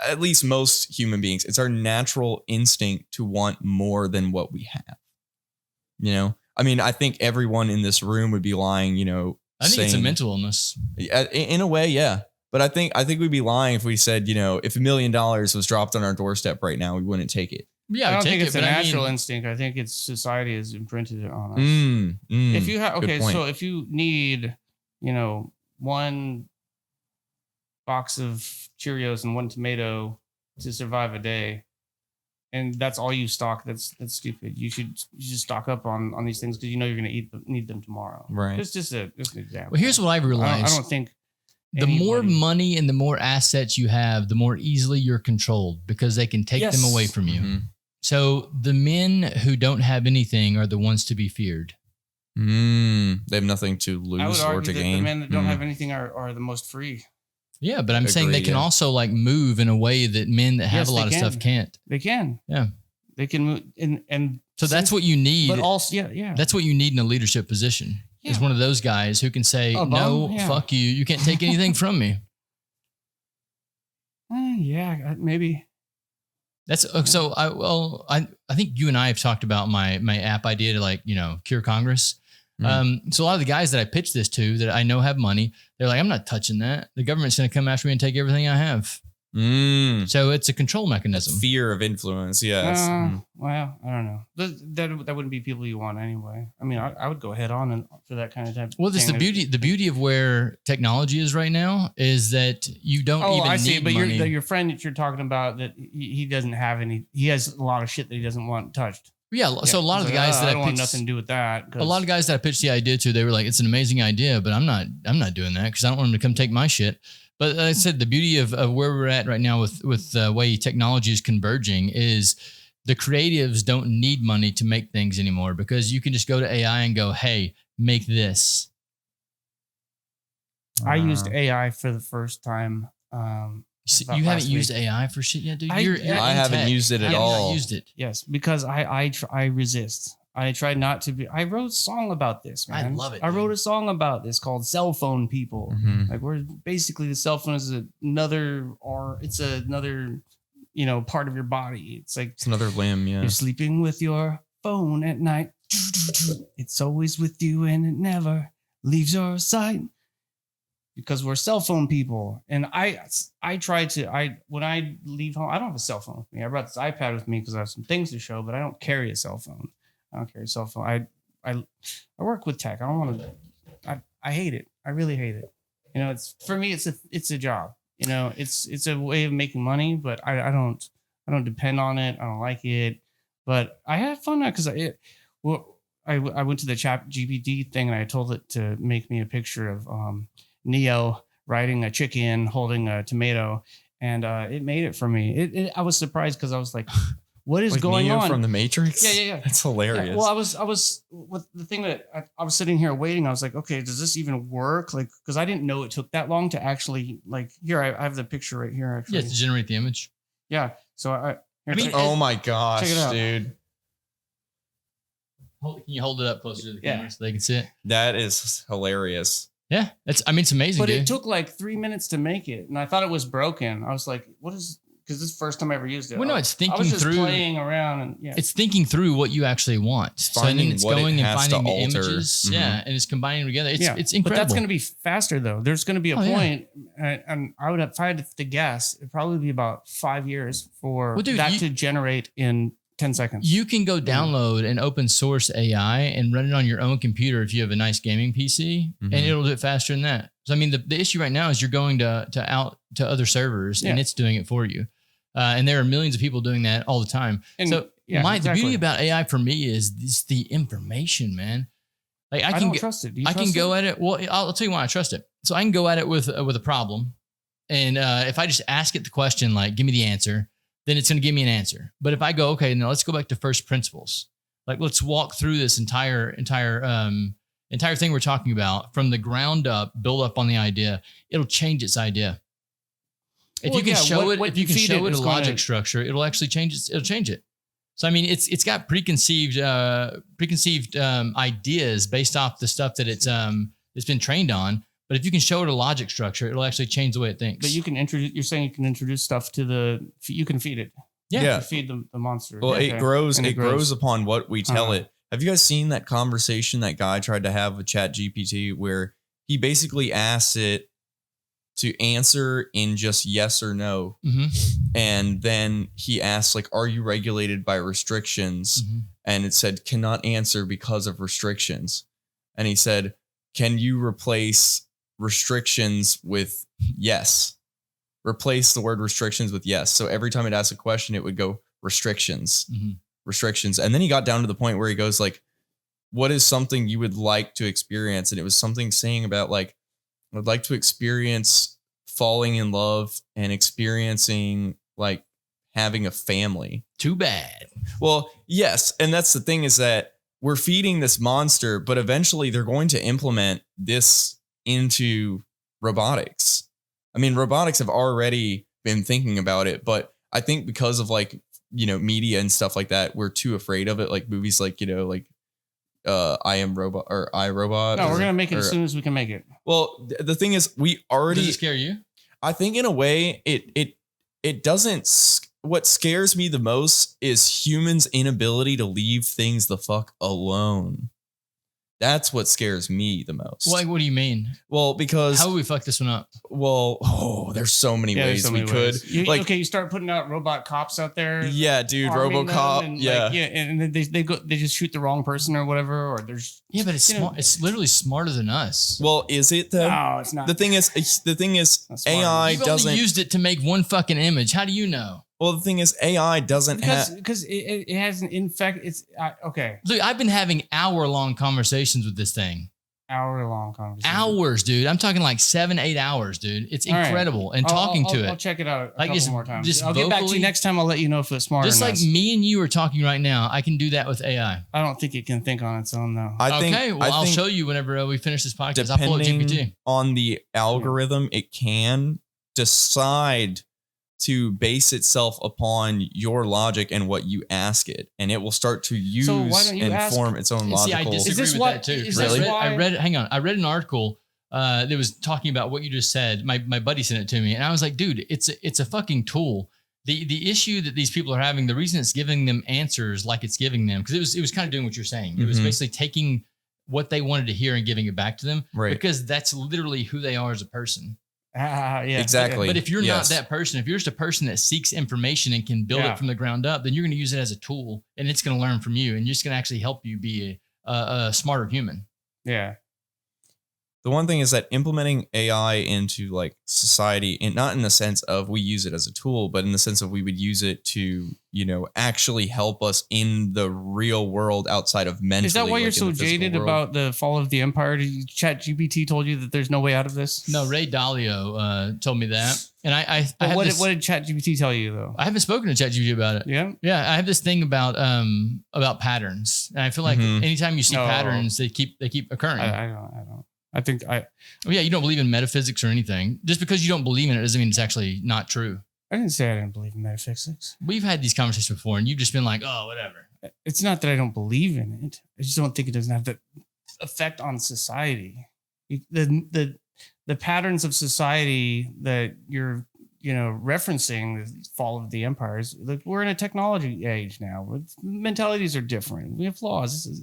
at least most human beings, it's our natural instinct to want more than what we have. I think everyone in this room would be lying, I think it's a mental illness. In a way, yeah. But I think we'd be lying if we said, if $1 million was dropped on our doorstep right now, we wouldn't take it. Yeah, I don't think it's a natural instinct. I think it's society has imprinted it on us. If you have, so if you need, one box of Cheerios and one tomato to survive a day, and that's all you stock, that's stupid. You should stock up on these things because you're going to need them tomorrow. Right. It's just an example. Well, here's what I've realized. I don't think. The more money and the more assets you have, the more easily you're controlled because they can take them away from you. Mm-hmm. So the men who don't have anything are the ones to be feared. They have nothing to lose or to gain. The men that don't have anything are the most free. Yeah, but I'm saying they can also like move in a way that men that have a lot of stuff can't. They can. Yeah. They can move and so that's what you need. But also, yeah. That's what you need in a leadership position. Yeah. Is one of those guys who can say, fuck you. You can't take anything from me. Yeah, maybe. That's so. I think you and I have talked about my app idea to like cure Congress. So a lot of the guys that I pitched this to that I know have money, they're like, I'm not touching that. The government's going to come after me and take everything I have. So it's a control mechanism. Fear of influence. Yes. Well, I don't know. That wouldn't be people you want anyway. I mean, I would go head on and for that kind of type. Well, this the beauty of where technology is right now is that you don't even need money. But your friend that you're talking about, that he doesn't have any. He has a lot of shit that he doesn't want touched. Yeah. So a lot of the guys that I don't want nothing to do with that. A lot of guys that I pitched the idea to, they were like, "It's an amazing idea, but I'm not doing that because I don't want them to come take my shit." But like I said, the beauty of where we're at right now with the way technology is converging is the creatives don't need money to make things anymore because you can just go to AI and go, "Hey, make this." I used AI for the first time. You haven't used AI for shit yet, dude? I haven't used it at all. Not used it. Yes, because I resist. I tried not to be. I wrote a song about this, man. I love it. I wrote a song about this called "Cell Phone People." Like, we're basically the cell phone is another part of your body. It's like it's another limb. Yeah, you're sleeping with your phone at night. It's always with you and it never leaves your sight. Because we're cell phone people, and I try to when I leave home, I don't have a cell phone with me. I brought this iPad with me because I have some things to show, but I don't carry a cell phone. I don't carry a cell phone. I work with tech. I don't want to. I hate it. I really hate it. It's for me. It's a job. It's a way of making money, but I don't depend on it. I don't like it, but I had fun because I went to the Chat GPT thing and I told it to make me a picture of Neo riding a chicken holding a tomato, and it made it for me. I was surprised because I was like, what is going Neo on from the Matrix? Yeah. That's hilarious. Yeah. Well, I was with the thing that I was sitting here waiting. I was like, okay, does this even work? Like, because I didn't know it took that long to actually here. I have the picture right here. Actually, yeah, to generate the image. Yeah. So oh my gosh, check it out. dude. Can you hold it up closer to the camera so they can see it? That is hilarious. Yeah, it's amazing. But dude. it took like 3 minutes to make it, and I thought it was broken. I was like, what is? Because this is the first time I ever used it. Well, no, it's thinking I was just through playing around, and it's thinking through what you actually want. So then it's going and finding the images, and it's combining them together. It's incredible. But that's going to be faster though. There's going to be a point, and I would have, if I had to guess, it'd probably be about 5 years for that to generate in 10 seconds. You can go download an open source AI and run it on your own computer if you have a nice gaming PC, and it'll do it faster than that. So I mean, the issue right now is you're going to other servers and it's doing it for you. And there are millions of people doing that all the time. And the beauty about AI for me is the information, man. Like I don't trust it. I can go at it. Well, I'll tell you why I trust it. So I can go at it with a problem, and if I just ask it the question like, "Give me the answer," then it's going to give me an answer. But if I go, okay, now let's go back to first principles. Like let's walk through this entire thing we're talking about from the ground up, build up on the idea. It'll change its idea. If you can show it, a logic structure, it'll actually change it. It'll change it. So I mean, it's got preconceived ideas based off the stuff that it's been trained on. But if you can show it a logic structure, it'll actually change the way it thinks. But you can introduce. You're saying you can introduce stuff to you can feed it. Yeah. Feed the monster. Well, it grows. It grows upon what we tell it. Have you guys seen that conversation that guy tried to have with Chat GPT, where he basically asks it to answer in just yes or no. And then he asked, like, are you regulated by restrictions? And it said, cannot answer because of restrictions. And he said, can you replace restrictions with yes? Replace the word restrictions with yes. So every time it asked a question, it would go restrictions, restrictions. And then he got down to the point where he goes like, what is something you would like to experience? And it was something saying about like, I'd like to experience falling in love and experiencing like having a family. Too bad. Well, yes. And that's the thing, is that we're feeding this monster, but eventually they're going to implement this into robotics. I mean, robotics have already been thinking about it, but I think because of like, you know, media and stuff like that, we're too afraid of it. Like movies like, you know, like I Am Robot or I, Robot. No, we're going to make it as soon as we can make it. Well, the thing is, we already... Does it scare you? I think in a way it doesn't what scares me the most is humans' inability to leave things the fuck alone. That's what scares me the most. Like, what do you mean? Well, because how would we fuck this one up? Well, there's so many ways so many we ways. could. Like, you start putting out robot cops out there. Yeah, dude, arming them RoboCop. and Yeah, and then they just shoot the wrong person or whatever. Or there's but it's smart. It's literally smarter than us. Well, is it though? No, it's not. The thing is, AI You've doesn't only used it to make one fucking image. How do you know? Well, the thing is, AI doesn't have because it has an infect. It's okay. Look, I've been having hour-long conversations with this thing. Hour-long conversation. Hours, dude. I'm talking like 7-8 hours, dude. It's incredible. And talking to it. I'll check it out a Like, couple more times. just I'll get back to you vocally- next time. I'll let you know if it's smart. Just or like not. me and you are talking right now, I can do that with AI. I don't think it can think on its own though. I'll show you whenever we finish this podcast. I'll pull up depending GPT. on the algorithm, it can decide to base itself upon your logic and what you ask it, and it will start to use So why don't you and form its own See, I logical. disagree this with what- that too. is 'cause this I why- read. Hang on. I read an article that was talking about what you just said. My buddy sent it to me, and I was like, dude, it's a fucking tool. The issue that these people are having, the reason it's giving them answers like it's giving them, because it was kind of doing what you're saying. It was Mhm. basically taking what they wanted to hear and giving it back to them, Right. because that's literally who they are as a person. Yeah, Exactly. But if you're Yes. not that person, if you're just a person that seeks information and can build Yeah. it from the ground up, then you're going to use it as a tool, and it's going to learn from you, and it's going to actually help you be a smarter human. Yeah. The one thing is that implementing AI into like society, and not in the sense of we use it as a tool, but in the sense of we would use it to, actually help us in the real world outside of mentally. Is that why like you're in so the physical jaded world. about the fall of the empire? ChatGPT told you that there's no way out of this? No, Ray Dalio told me that, and I But have what this, did ChatGPT tell you though? I haven't spoken to ChatGPT about it. Yeah. Yeah, I have this thing about patterns, and I feel like Mhm. anytime you see No. patterns, they keep occurring. I don't. I think Well, yeah, you don't believe in metaphysics or anything. Just because you don't believe in it doesn't mean it's actually not true. I didn't say I didn't believe in metaphysics. We've had these conversations before, and you've just been like, "Oh, whatever." It's not that I don't believe in it. I just don't think it doesn't have the effect on society. The patterns of society that you're referencing, the fall of the empires. Like, we're in a technology age now. Mentalities are different. We have flaws.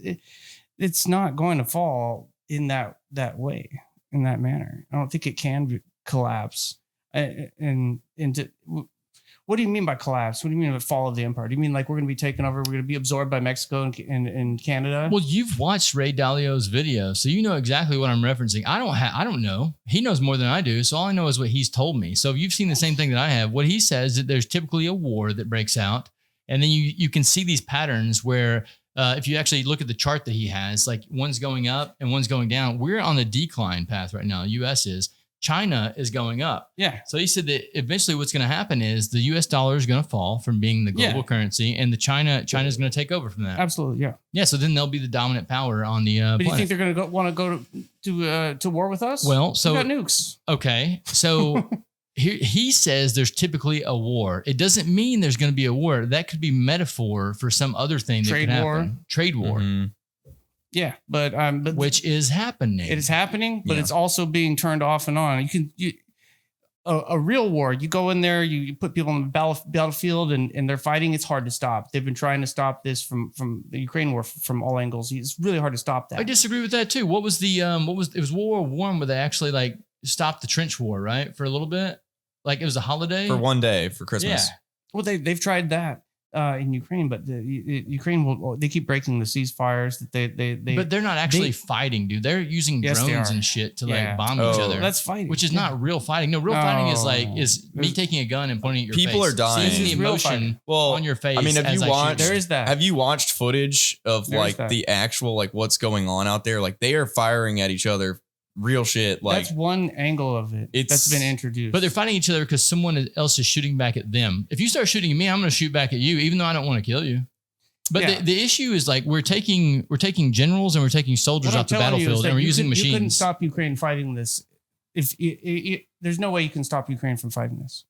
It's not going to fall in that way, in that manner. I don't think it can collapse. And what do you mean by collapse? What do you mean by fall of the empire? Do you mean like we're going to be taken over? We're going to be absorbed by Mexico and Canada? Well, you've watched Ray Dalio's video, so you know exactly what I'm referencing. I don't know. He knows more than I do, so all I know is what he's told me. So if you've seen the same thing that I have, what he says is that there's typically a war that breaks out, and then you can see these patterns where if you actually look at the chart that he has, like one's going up and one's going down. We're on the decline path right now. U.S. is. China is going up. Yeah. So he said that eventually what's going to happen is the US dollar is going to fall from being the global currency, and China's going to take over from that. Absolutely. Yeah. Yeah. So then they'll be the dominant power on the But planet. do you think they're going to want to go to war with us? Well, so we got nukes. Okay. So he says there's typically a war. It doesn't mean there's going to be a war. That could be metaphor for some other thing that Trade could war. happen. Trade war. Mhm. Yeah, but Which is happening. it is happening, but Yeah. it's also being turned off and on. A real war, you go in there, you put people on the battlefield and they're fighting. It's hard to stop. They've been trying to stop this from the Ukraine war from all angles. It's really hard to stop that. I disagree with that too. What was it was World War I where they actually like stopped the trench war, right? For a little bit. Like it was a holiday. For one day for Christmas. Yeah. Well, they've tried that in Ukraine, but Ukraine they keep breaking the ceasefires that they But they're not actually fighting, dude. They're using Yes, they drones are. and shit to Yeah. like bomb each Oh. other. that's fighting, which is not real fighting. No, real fighting is like No. is me taking a gun and pointing at your face. People are dying. Seeing the This is real emotion fighting. Well, on your face. I mean, have as you I shoot watched- you. There is that. Have you watched footage of There's like that. the actual like what's going on out there? Like they are firing at each other, real shit. Like That's one angle of it that's been introduced. But they're fighting each other because someone else is shooting back at them. If you start shooting at me, I'm going to shoot back at you, even though I don't want to kill you. But Yeah. the issue is like we're taking generals and we're taking soldiers What I'm off the telling you is battlefield that and we're you using You couldn't machines. stop Ukraine fighting this. There's no way you can stop Ukraine from fighting this.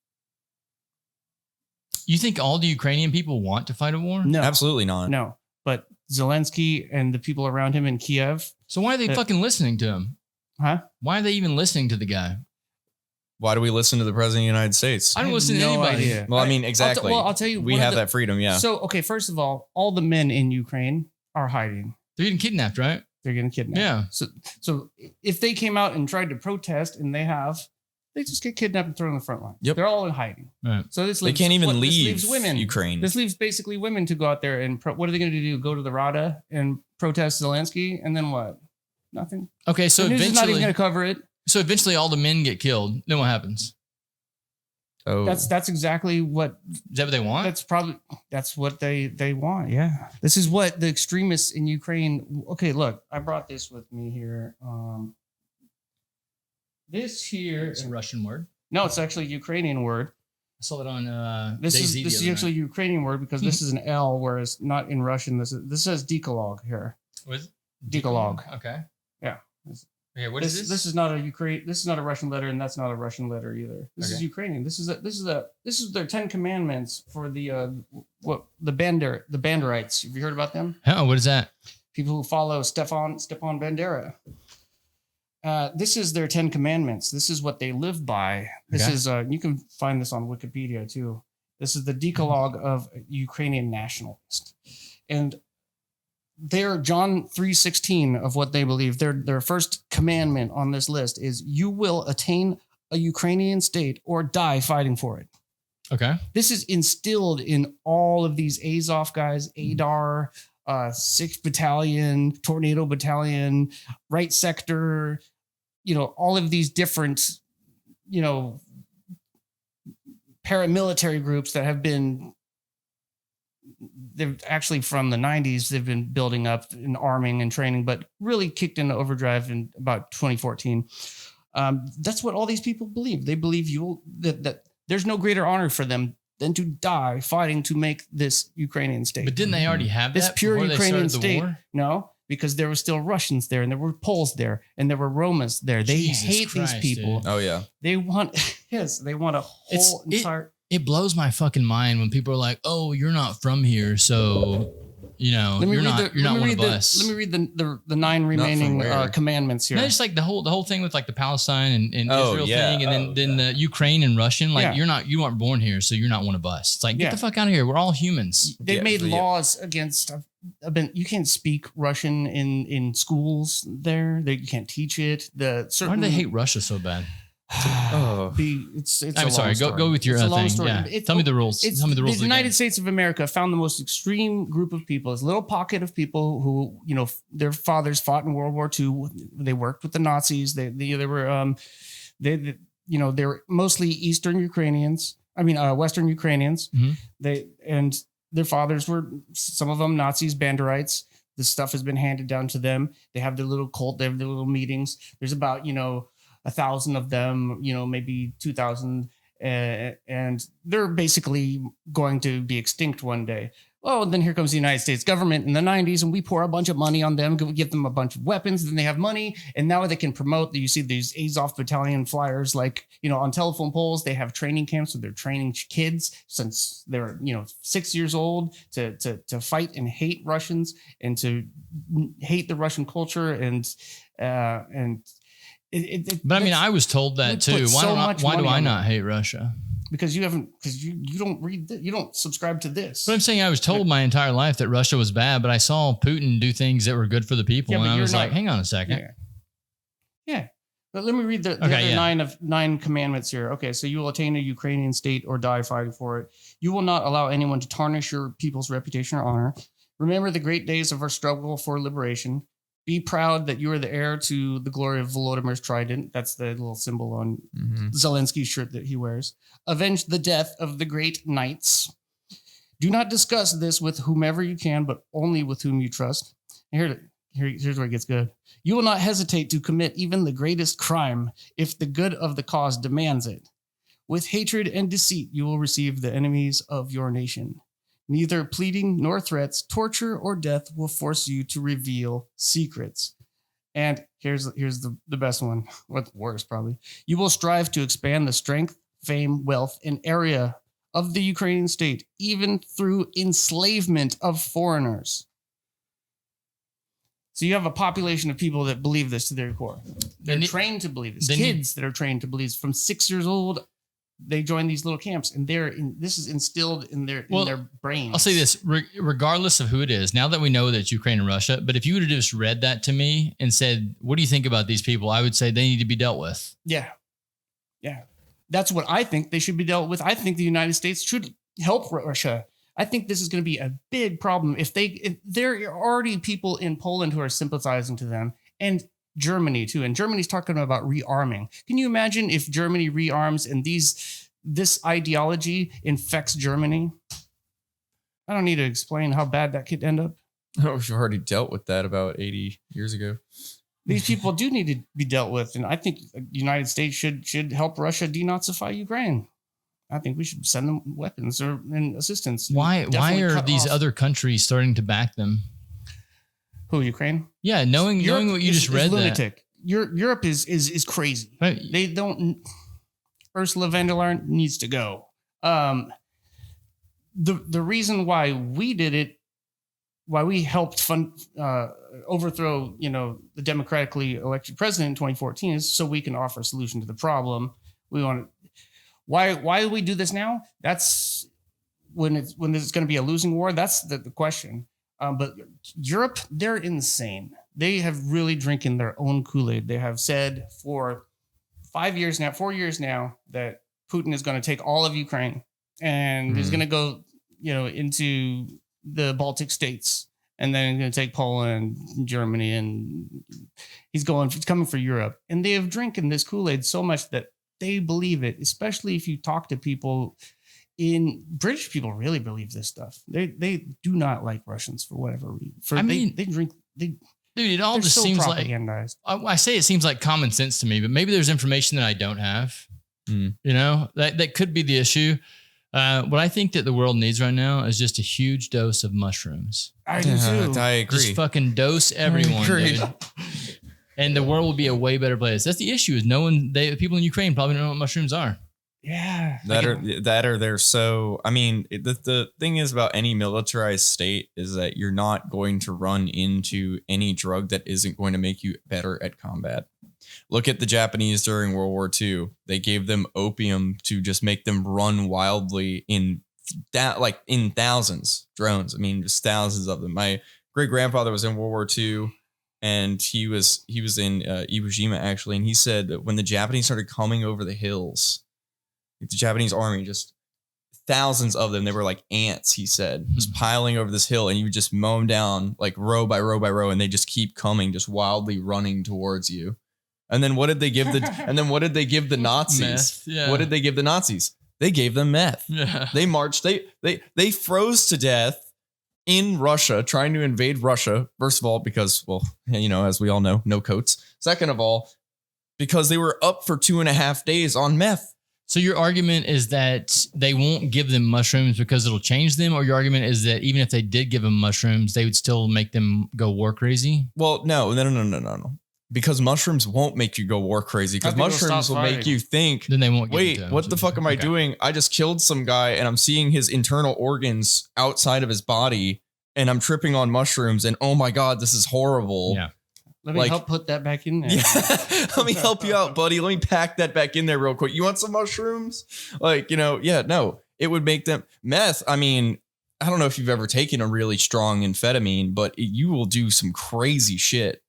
You think all the Ukrainian people want to fight a war? No, absolutely not. no. But Zelensky and the people around him in Kiev, So why are they fucking listening to him? huh? Why are they even listening to the guy? Why do we listen to the president of the United States? I don't listen to no anybody. idea. Well, I mean, exactly. I'll tell you. We one of have the- that freedom, yeah. So, okay, first of all the men in Ukraine are hiding. They're getting kidnapped, right? They're getting kidnapped. Yeah. So if they came out and tried to protest, and they just get kidnapped and thrown on the front line. Yep. They're all in hiding. Right. So this They leaves, can't even this leave leaves women. Ukraine. This leaves basically women to go out there and what are they going to do? Go to the Rada and protest Zelensky, and then what? Nothing. Okay, so The news is not even eventually, going to cover it. all the men get killed. Then what happens? Oh, That's exactly what. Is that what they want? That's what they want. Yeah. This is what the extremists in Ukraine. Okay, look, I brought this with me here. This here. It's a Russian word. No, it's actually a Ukrainian word. I saw it on This DayZ is the other actually a night. Ukrainian word because this is an L, whereas not in Russian. This says decalogue here. What is it? Decalogue. Okay. Yeah. Okay. What is this? This is not a Ukraine. This is not a Russian letter, and that's not a Russian letter either. This is Okay. Ukrainian. This is their 10 commandments for the Banderites. Have you heard about them? Oh, what is that? People who follow Stepan Bandera. This is their 10 commandments. This is what they live by. This Okay. is you can find this on Wikipedia too. This is the Decalogue of Ukrainian nationalists, and their John 3:16 of what they believe. Their first commandment on this list is you will attain a Ukrainian state or die fighting for it. Okay. This is instilled in all of these Azov guys, ADAR, 6th Battalion, Tornado Battalion, Right Sector, all of these different, paramilitary groups that have been, they've actually from the 90s, they've been building up in arming and training, but really kicked into overdrive in about 2014. That's what all these people believe. They believe that there's no greater honor for them than to die fighting to make this Ukrainian state. But didn't they already have This that pure before they Ukrainian started the state. war? No, because there were still Russians there, and there were Poles there, and there were Romas there. They Jesus hate Christ, these people. dude. oh yeah. They want they want a whole entire. It blows my fucking mind when people are like, "Oh, you're not from here, so you're not one of us." Let me read the 9 remaining where? commandments here. No, it's like the whole thing with like the Palestine and Oh, Israel yeah. thing, and then the Ukraine and Russian. Like you weren't born here, so you're not one of us. It's like get the fuck out of here. We're all humans. They've made laws against. You can't speak Russian in schools there. You can't teach it. Why do they hate Russia so bad? It's I'm sorry. Go with your It's a long thing. story. Yeah. Tell me the rules. Tell me the rules. The United States of America found the most extreme group of people. This little pocket of people who, their fathers fought in World War II. They worked with the Nazis. They were mostly Eastern Ukrainians. Western Ukrainians. Mhm. Their fathers were, some of them Nazis, Banderites. This stuff has been handed down to them. They have their little cult. They have their little meetings. There's about 1,000 of them, maybe 2,000, and they're basically going to be extinct one day. Oh, and then here comes the United States government in the 90s, and we pour a bunch of money on them, give them a bunch of weapons, then they have money, and now they can promote. You see these Azov battalion flyers, like, on telephone poles. They have training camps, so they're training kids since they're 6 years old to fight and hate Russians and to hate the Russian culture and. But I was told that too. Why do I not hate Russia? Because you don't read you don't subscribe to this. But I'm saying I was told my entire life that Russia was bad, but I saw Putin do things that were good for the people, Yeah, but and I you're was like, not- hang on a second. Yeah. But let me read the other 9 commandments here. Okay, so you will attain a Ukrainian state or die fighting for it. You will not allow anyone to tarnish your people's reputation or honor. Remember the great days of our struggle for liberation. Be proud that you are the heir to the glory of Volodymyr's trident. That's the little symbol on Zelensky's shirt that he wears. Avenge the death of the great knights. Do not discuss this with whomever you can, but only with whom you trust. Here's where it gets good. You will not hesitate to commit even the greatest crime if the good of the cause demands it. With hatred and deceit, you will receive the enemies of your nation. Neither pleading nor threats, torture, or death will force you to reveal secrets. And here's the best one, or the worst probably. You will strive to expand the strength, fame, wealth, and area of the Ukrainian state, even through enslavement of foreigners. So you have a population of people that believe this to their core. They're trained to believe this. Kids that are trained to believe this. From 6 years old, they join these little camps, and this is instilled in their brains. I'll say this, regardless of who it is, now that we know that it's Ukraine and Russia, but if you would have just read that to me and said, what do you think about these people? I would say they need to be dealt with. Yeah. Yeah. That's what I think they should be dealt with. I think the United States should help Russia. I think this is going to be a big problem if there are already people in Poland who are sympathizing to them, and Germany too. And Germany's talking about rearming. Can you imagine if Germany rearms and this ideology infects Germany? I don't need to explain how bad that could end up. Oh, we've already dealt with that about 80 years ago. These people do need to be dealt with. And I think the United States should help Russia denazify Ukraine. I think we should send them weapons and assistance. Why are these other countries starting to back them? Who, Ukraine? Yeah, knowing what you just read. Lunatic. Europe is crazy. Right. They don't. Ursula von der Leyen needs to go. The reason why we did it, why we helped overthrow the democratically elected president in 2014, is so we can offer a solution to the problem. We want. Why do we do this now? That's when there's going to be a losing war. That's the question. But Europe, they're insane. They have really drinking their own Kool-Aid. They have said for 4 years now, that Putin is going to take all of Ukraine and he's going to go, into the Baltic states, and then he's going to take Poland, Germany, and he's coming for Europe. And they have drinking this Kool-Aid so much that they believe it, especially if you talk to people. British people really believe this stuff. They do not like Russians for whatever reason. Dude, it all just so seems like, I say it seems like common sense to me, but maybe there's information that I don't have. That could be the issue. What I think that the world needs right now is just a huge dose of mushrooms. I do too. I agree. Just fucking dose everyone, dude. And the world will be a way better place. That's the issue, is people in Ukraine probably don't know what mushrooms are. Yeah. They're so, I mean, the thing is about any militarized state is that you're not going to run into any drug that isn't going to make you better at combat. Look at the Japanese during World War II. They gave them opium to just make them run wildly in thousands, drones. I mean, just thousands of them. My great grandfather was in World War II, and he was in Iwo Jima actually. And he said that when the Japanese started coming over the hills, the Japanese army, just thousands of them, they were like ants, he said, just piling over this hill, and you would just mow them down like row by row by row, and they just keep coming, just wildly running towards you. And then what did they give the Nazis? Meth, yeah. What did they give the Nazis? They gave them meth. Yeah. They marched, they froze to death in Russia, trying to invade Russia. First of all, because, well, as we all know, no coats. Second of all, because they were up for 2.5 days on meth. So your argument is that they won't give them mushrooms because it'll change them, or your argument is that even if they did give them mushrooms, they would still make them go war crazy? Well, no. Because mushrooms won't make you go war crazy. Because mushrooms will make you think, then they won't. Wait, what the fuck am I doing? I just killed some guy and I'm seeing his internal organs outside of his body, and I'm tripping on mushrooms, and oh my God, this is horrible. Yeah. Let me help put that back in there. Yeah. Let me help you out, buddy. Let me pack that back in there real quick. You want some mushrooms? No, it would make them meth. I mean, I don't know if you've ever taken a really strong amphetamine, but you will do some crazy shit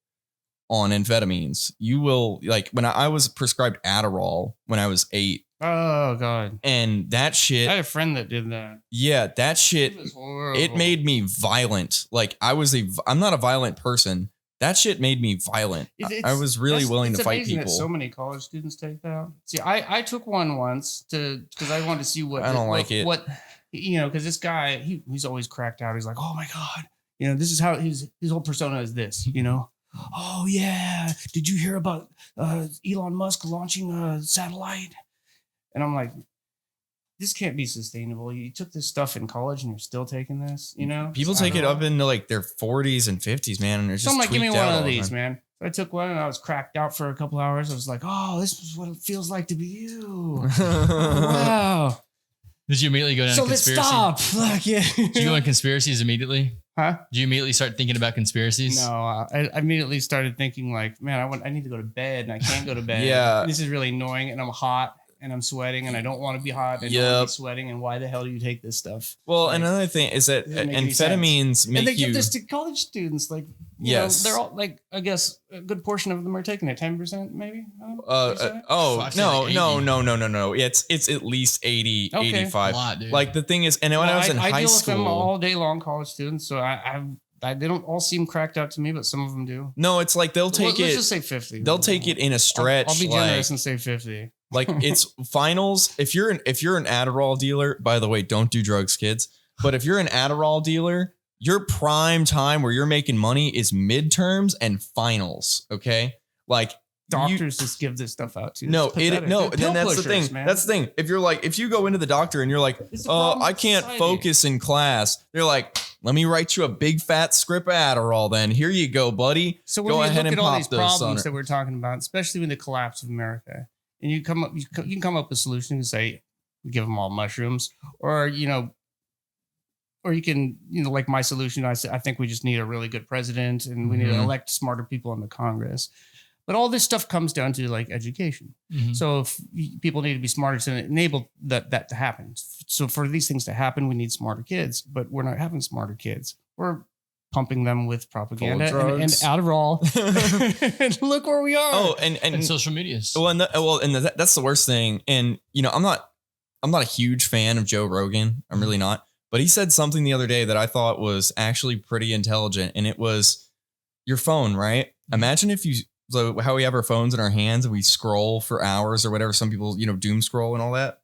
on amphetamines. You will, like, when I was prescribed Adderall when I was 8. Oh God. And that shit. I had a friend that did that. Yeah, that shit. It made me violent. Like, I'm not a violent person. That shit made me violent. I was really willing to fight people. That so many college students take that. See, I took one once because I wanted to see what. I don't like it. What, because this guy, he's always cracked out. He's like, oh my God, this is how his whole persona is this, Oh yeah, did you hear about Elon Musk launching a satellite? And I'm like, this can't be sustainable. You took this stuff in college and you're still taking this, People take it up into like their 40s and 50s, man. And they're just give me one of these, man. So I took one and I was cracked out for a couple hours. I was like, oh, this is what it feels like to be you. Wow. Did you immediately go down to conspiracy? So let's stop. Did you go on conspiracies immediately? Huh? Did you immediately start thinking about conspiracies? No, I immediately started thinking like, man, I need to go to bed and I can't go to bed. Yeah. This is really annoying and I'm hot and I'm sweating and I don't want to be hot and I don't want to be sweating. And why the hell do you take this stuff? Well, Like, another thing is that doesn't make any amphetamines make and they you. give this to college students. Like, you Yes. know, they're all like, I guess a good portion of them are taking it. 10% maybe. Oh I've seen no, like no, 80. no, no, no, no. It's at least 80, Okay. 85. A lot, dude. Like the thing is, and when I was in I high deal with them school, all day long, college students. So they don't all seem cracked out to me, but some of them do. no, it's like they'll take Let's it. just say 50. They'll take it in a stretch. I'll be like, generous and say 50. like it's finals. If you're an Adderall dealer, by the way, don't do drugs, kids. But if you're an Adderall dealer, your prime time where you're making money is midterms and finals. Okay, like Doctors just give this stuff out too. No, It's pathetic. no. They're And then pill that's the pushers, thing. man. That's the thing. If you go into the doctor and you're like, It's a problem I with can't society. focus in class, they're like, let me write you a big fat script of Adderall. Then here you go, buddy. So when Go you ahead look and at all pop these those, problems son. that we're talking about, especially with the collapse of America, and you can come up with a solution and say, we give them all mushrooms, or or you can, like my solution, I think we just need a really good president and we need to Mhm. elect smarter people in the Congress. But all this stuff comes down to like education. Mhm. So if people need to be smarter to enable that to happen. So for these things to happen, we need smarter kids, but we're not having smarter kids. We're pumping them with propaganda and drugs. Adderall. And look where we are. Oh, And and social medias. that's the worst thing. And I'm not a huge fan of Joe Rogan. I'm really not. But he said something the other day that I thought was actually pretty intelligent, and it was your phone, right? Imagine if so how we have our phones in our hands and we scroll for hours or whatever. Some people, doom scroll and all that.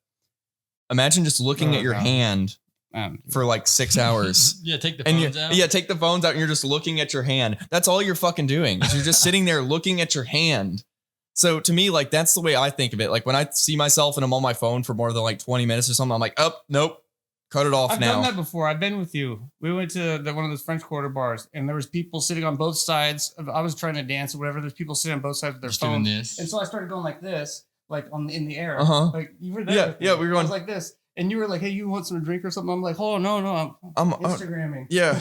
Imagine just looking Oh, at your God. hand for like 6 hours. Yeah, take the And phones out. yeah, take the phones out and you're just looking at your hand. That's all you're fucking doing. Is you're just sitting there looking at your hand. So to me, like, that's the way I think of it. Like when I see myself and I'm on my phone for more than like 20 minutes or something, I'm like, oh, nope. Cut it off I've now. done that before. I've been with you. We went to one of those French Quarter bars, and there was people sitting on both sides. I was trying to dance or whatever. There's people sitting on both sides of their Just doing phones. this. And so I started going like this, like in the air. Uh-huh. Like you were there. Yeah, with me. yeah, we were I was going- like this. And you were like, hey, you want some drink or something? I'm like, oh, no, I'm Instagramming. Yeah,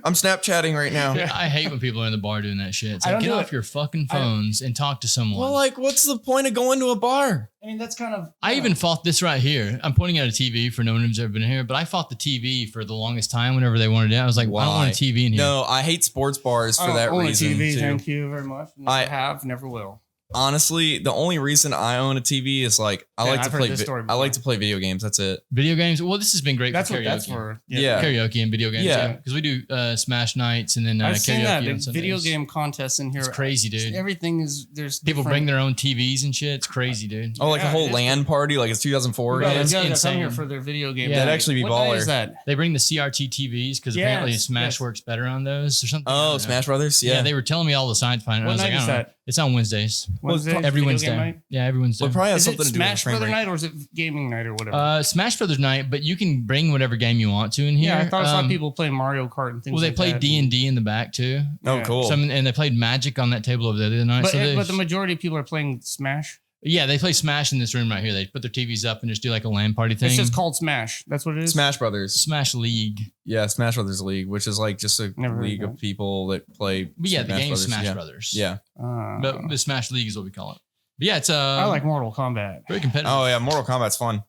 I'm Snapchatting right now. Yeah. I hate when people are in the bar doing that shit. It's I like, don't get do off it. your fucking I- phones and talk to someone. Well, like, what's the point of going to a bar? I mean, that's kind of. I even fought this right here. I'm pointing at a TV for no one who's ever been here, but I fought the TV for the longest time whenever they wanted it. I was like, I don't want Why? a TV in here. No, I hate sports bars for I that don't own reason a TV, too. thank you very much. Never I- have, never will. Honestly, the only reason I own a TV is like I Yeah, like to I've heard play. this story I like before. to play video games. That's it. Video games. Well, this has been great That's for what karaoke. that's for. Yeah. Karaoke and video games. Yeah. Yeah. Because we do Smash nights and then I've karaoke seen that. on The Sundays. video game contests in here. It's crazy, dude. Everything is there's People different- bring their own TVs and shit. It's crazy, dude. Oh, like Yeah, a whole it is LAN party, like it's 2004 Bro, Yeah, again. it's you gotta come insane. here for their video game. Yeah. That'd night. actually be What night baller. is that? They bring the CRT TVs because Yes, apparently Smash yes. works better on those or something. I Oh, don't know. Smash Brothers. Yeah. Yeah. they were telling me all the science behind it. What I was night like, I is don't know. that? It's on Wednesdays. Wednesday? Every Video Wednesday. game night? Yeah, every Wednesday. Well, probably has Is something it to do with the Smash frame Brother rate. night or is it gaming night or whatever? Smash Brothers night, but you can bring whatever game you want to in here. Yeah, I thought I saw people playing Mario Kart and things. Well, they like played that. D&D in the back too. Oh, Yeah. cool. And they played Magic on that table over there the other night. But the majority of people are playing Smash. Yeah, they play Smash in this room right here. They put their TVs up and just do like a LAN party thing. It's just called Smash. That's what it is. Smash Brothers. Smash League. Yeah, Smash Brothers League, which is like just a Never heard league of of that. people that play. But yeah, the game Brothers. Smash yeah. Brothers. Yeah. But the Smash League is what we call it. But yeah, it's I like Mortal Kombat very competitive. Oh yeah, Mortal Kombat's fun.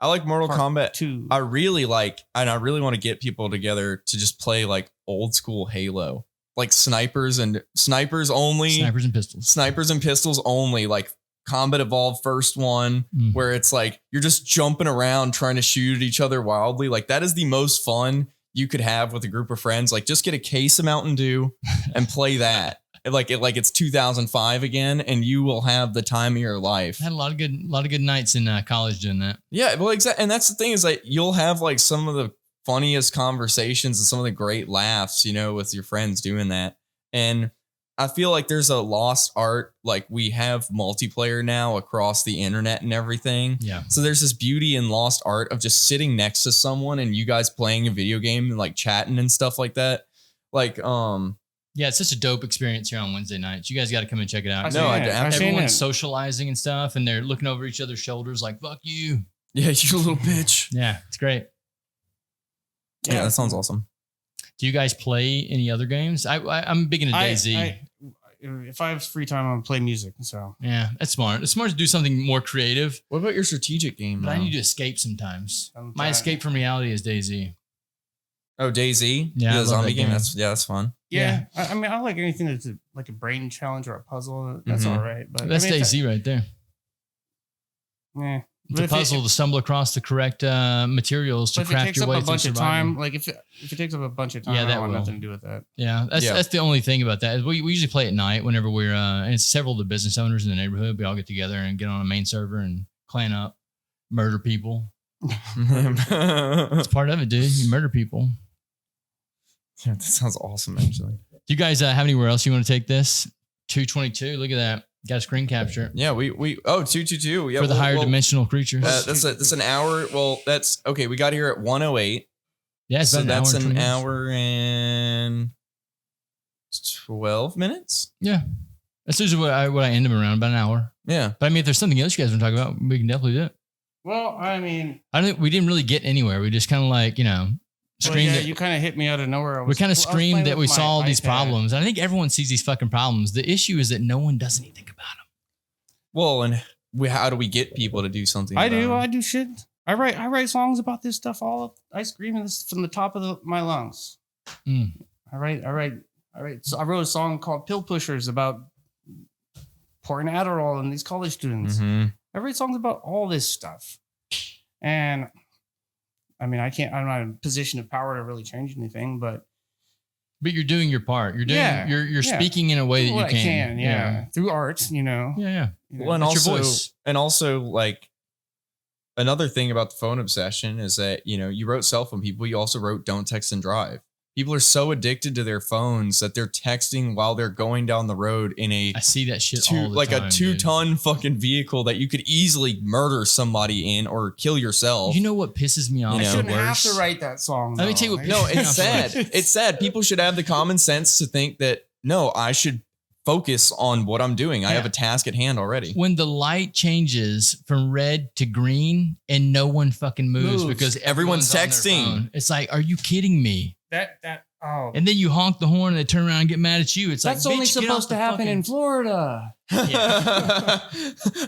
I like Mortal Part Kombat. 2. I really want to get people together to just play like old school Halo, like snipers only, Snipers and pistols. snipers and pistols only, like Combat Evolved first one, Mm. where it's like you're just jumping around trying to shoot at each other wildly. Like that is the most fun you could have with a group of friends. Like just get a case of Mountain Dew and play that. Like it's 2005 again, and you will have the time of your life. I had a lot of good nights in college doing that. Yeah, well, exactly. And that's the thing is like you'll have like some of the funniest conversations and some of the great laughs, with your friends doing that. And I feel like there's a lost art. Like we have multiplayer now across the internet and everything. Yeah. So there's this beauty and lost art of just sitting next to someone and you guys playing a video game and like chatting and stuff like that. Like, Yeah, it's such a dope experience here on Wednesday nights. You guys got to come and check it out. No, I I've seen Everyone's it. socializing and stuff, and they're looking over each other's shoulders like, fuck you. yeah, you little bitch. Yeah, it's great. Yeah, that sounds awesome. Do you guys play any other games? I'm big into DayZ. If I have free time, I'm gonna play music. So Yeah, that's smart. It's smart to do something more creative. What about your strategic game? But I now? need to escape sometimes. I'm My trying- escape from reality is DayZ. Oh, DayZ? Yeah, I the love zombie that game. game. That's fun. Yeah, I mean, I like anything that's like a brain challenge or a puzzle. That's Mhm. all right. But That's I mean, DayZ right there. Yeah. It's a puzzle to stumble across the correct materials to But if it craft takes your up way a through bunch of survival. time, like if it takes up a bunch of time, Yeah, I that don't want will. nothing to do with that. Yeah, that's the only thing about that. We usually play at night whenever we're and it's several of the business owners in the neighborhood. We all get together and get on a main server and clan up, murder people. It's part of it, dude. You murder people. Yeah, that sounds awesome, actually. Do you guys have anywhere else you want to take this? 222. Look at that. Got a screen capture Yeah, we 222. Yeah, for the higher dimensional creatures. that's an hour. Well, that's okay. We got here at 1:08. Yeah, it's So about that's an an hour. hour and 12 minutes. Yeah, that's usually what I end them around, about an hour. Yeah. But I mean, if there's something else you guys want to talk about, we can definitely do it. Well, I mean, I don't think we didn't really get anywhere. We just kind of like screamed. you kind of hit me out of nowhere. We kind of screamed that we saw saw these problems. And I think everyone sees these fucking problems. The issue is that no one does anything about them. Well, and how do we get people to do something? I about do. it? I do shit. I write songs about this stuff. I scream this from the top of my lungs. Mm. I write. So I wrote a song called "Pill Pushers" about pouring Adderall on these college students. Mhm. I write songs about all this stuff, and I mean, I'm not in a position of power to really change anything, but But you're doing your part. You're doing. Yeah, You're yeah. speaking in a way that you what can. I can, through art, Yeah. Yeah. Well, and That's your also, voice. like another thing about the phone obsession is that you wrote cell phone people. You also wrote don't text and drive. People are so addicted to their phones that they're texting while they're going down the road in a I see that shit all the like time. a dude. 2-ton fucking vehicle that you could easily murder somebody in or kill yourself. You know what pisses me off? You I know, shouldn't the have worst? to write that song. Let me though. tell you what- No, Yeah, it's sad. It's sad. People should have the common sense to think that no, I should focus on what I'm doing. I have a task at hand already. When the light changes from red to green and no one fucking moves Moves. because Everyone's everyone's on their texting. phone, it's like, are you kidding me? Oh, And then you honk the horn and they turn around and get mad at you. It's that's like, only bitch, get supposed off to the happen fucking- in Florida.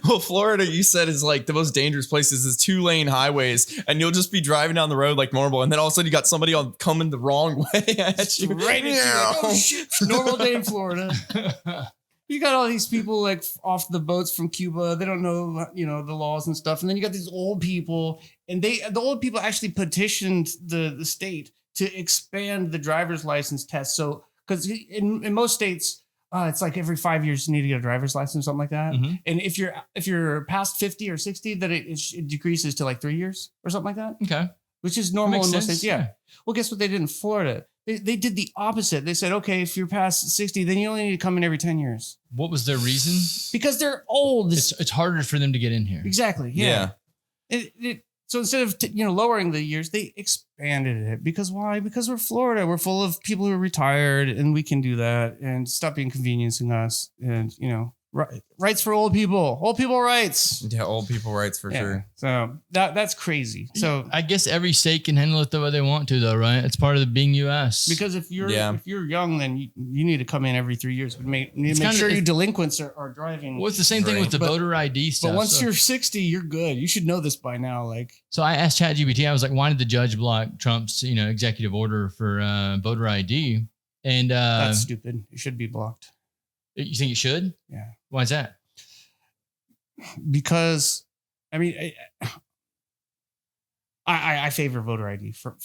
Well, Florida, you said, is like the most dangerous places is 2-lane highways, and you'll just be driving down the road like normal, and then all of a sudden you got somebody coming the wrong way at you. Right at you, like, oh shit, normal day in Florida. You got all these people like off the boats from Cuba. They don't know, the laws and stuff. And then you got these old people, and the old people actually petitioned the state to expand the driver's license test. So, because in most states, it's like every 5 years you need to get a driver's license, something like that. Mhm. And if you're past 50 or 60, then it decreases to like 3 years or something like that, Okay. which is normal Makes in most sense, states. Yeah. Well, guess what they did in Florida? They did the opposite. They said, okay, if you're past 60, then you only need to come in every 10 years What was their reason? because they're old. It's harder for them to get in here. Exactly. Yeah. So instead of lowering the years, they expanded it. Because why? Because we're Florida. We're full of people who are retired, and we can do that and stop inconveniencing us. And rights for old people rights. Yeah, old people rights for Yeah. sure. So that's crazy. So I guess every state can handle it the way they want to, though, right? It's part of the being U.S. because if you're Yeah. young, then you need to come in every 3 years. But make It's sure kinda- you delinquents are driving. well, it's the same thing with the But- voter ID stuff. But once so, you're 60, you're good. You should know this by now. Like, so I asked ChatGPT, I was like, why did the judge block Trump's executive order for voter ID? And that's stupid. It should be blocked. you think it should? Yeah. Why is that? Because I mean, I favor voter ID for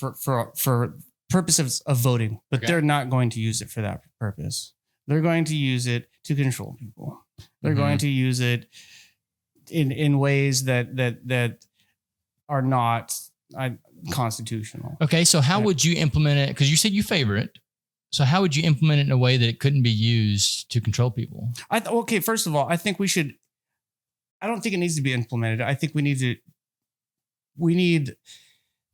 purposes of voting, but Okay. they're not going to use it for that purpose. They're going to use it to control people. They're Mhm. going to use it in ways that are not constitutional. Okay, so how Yeah. would you implement it? Because you said you favor it. So how would you implement it in a way that it couldn't be used to control people? Okay, first of all, I think we should. I don't think it needs to be implemented. I think we need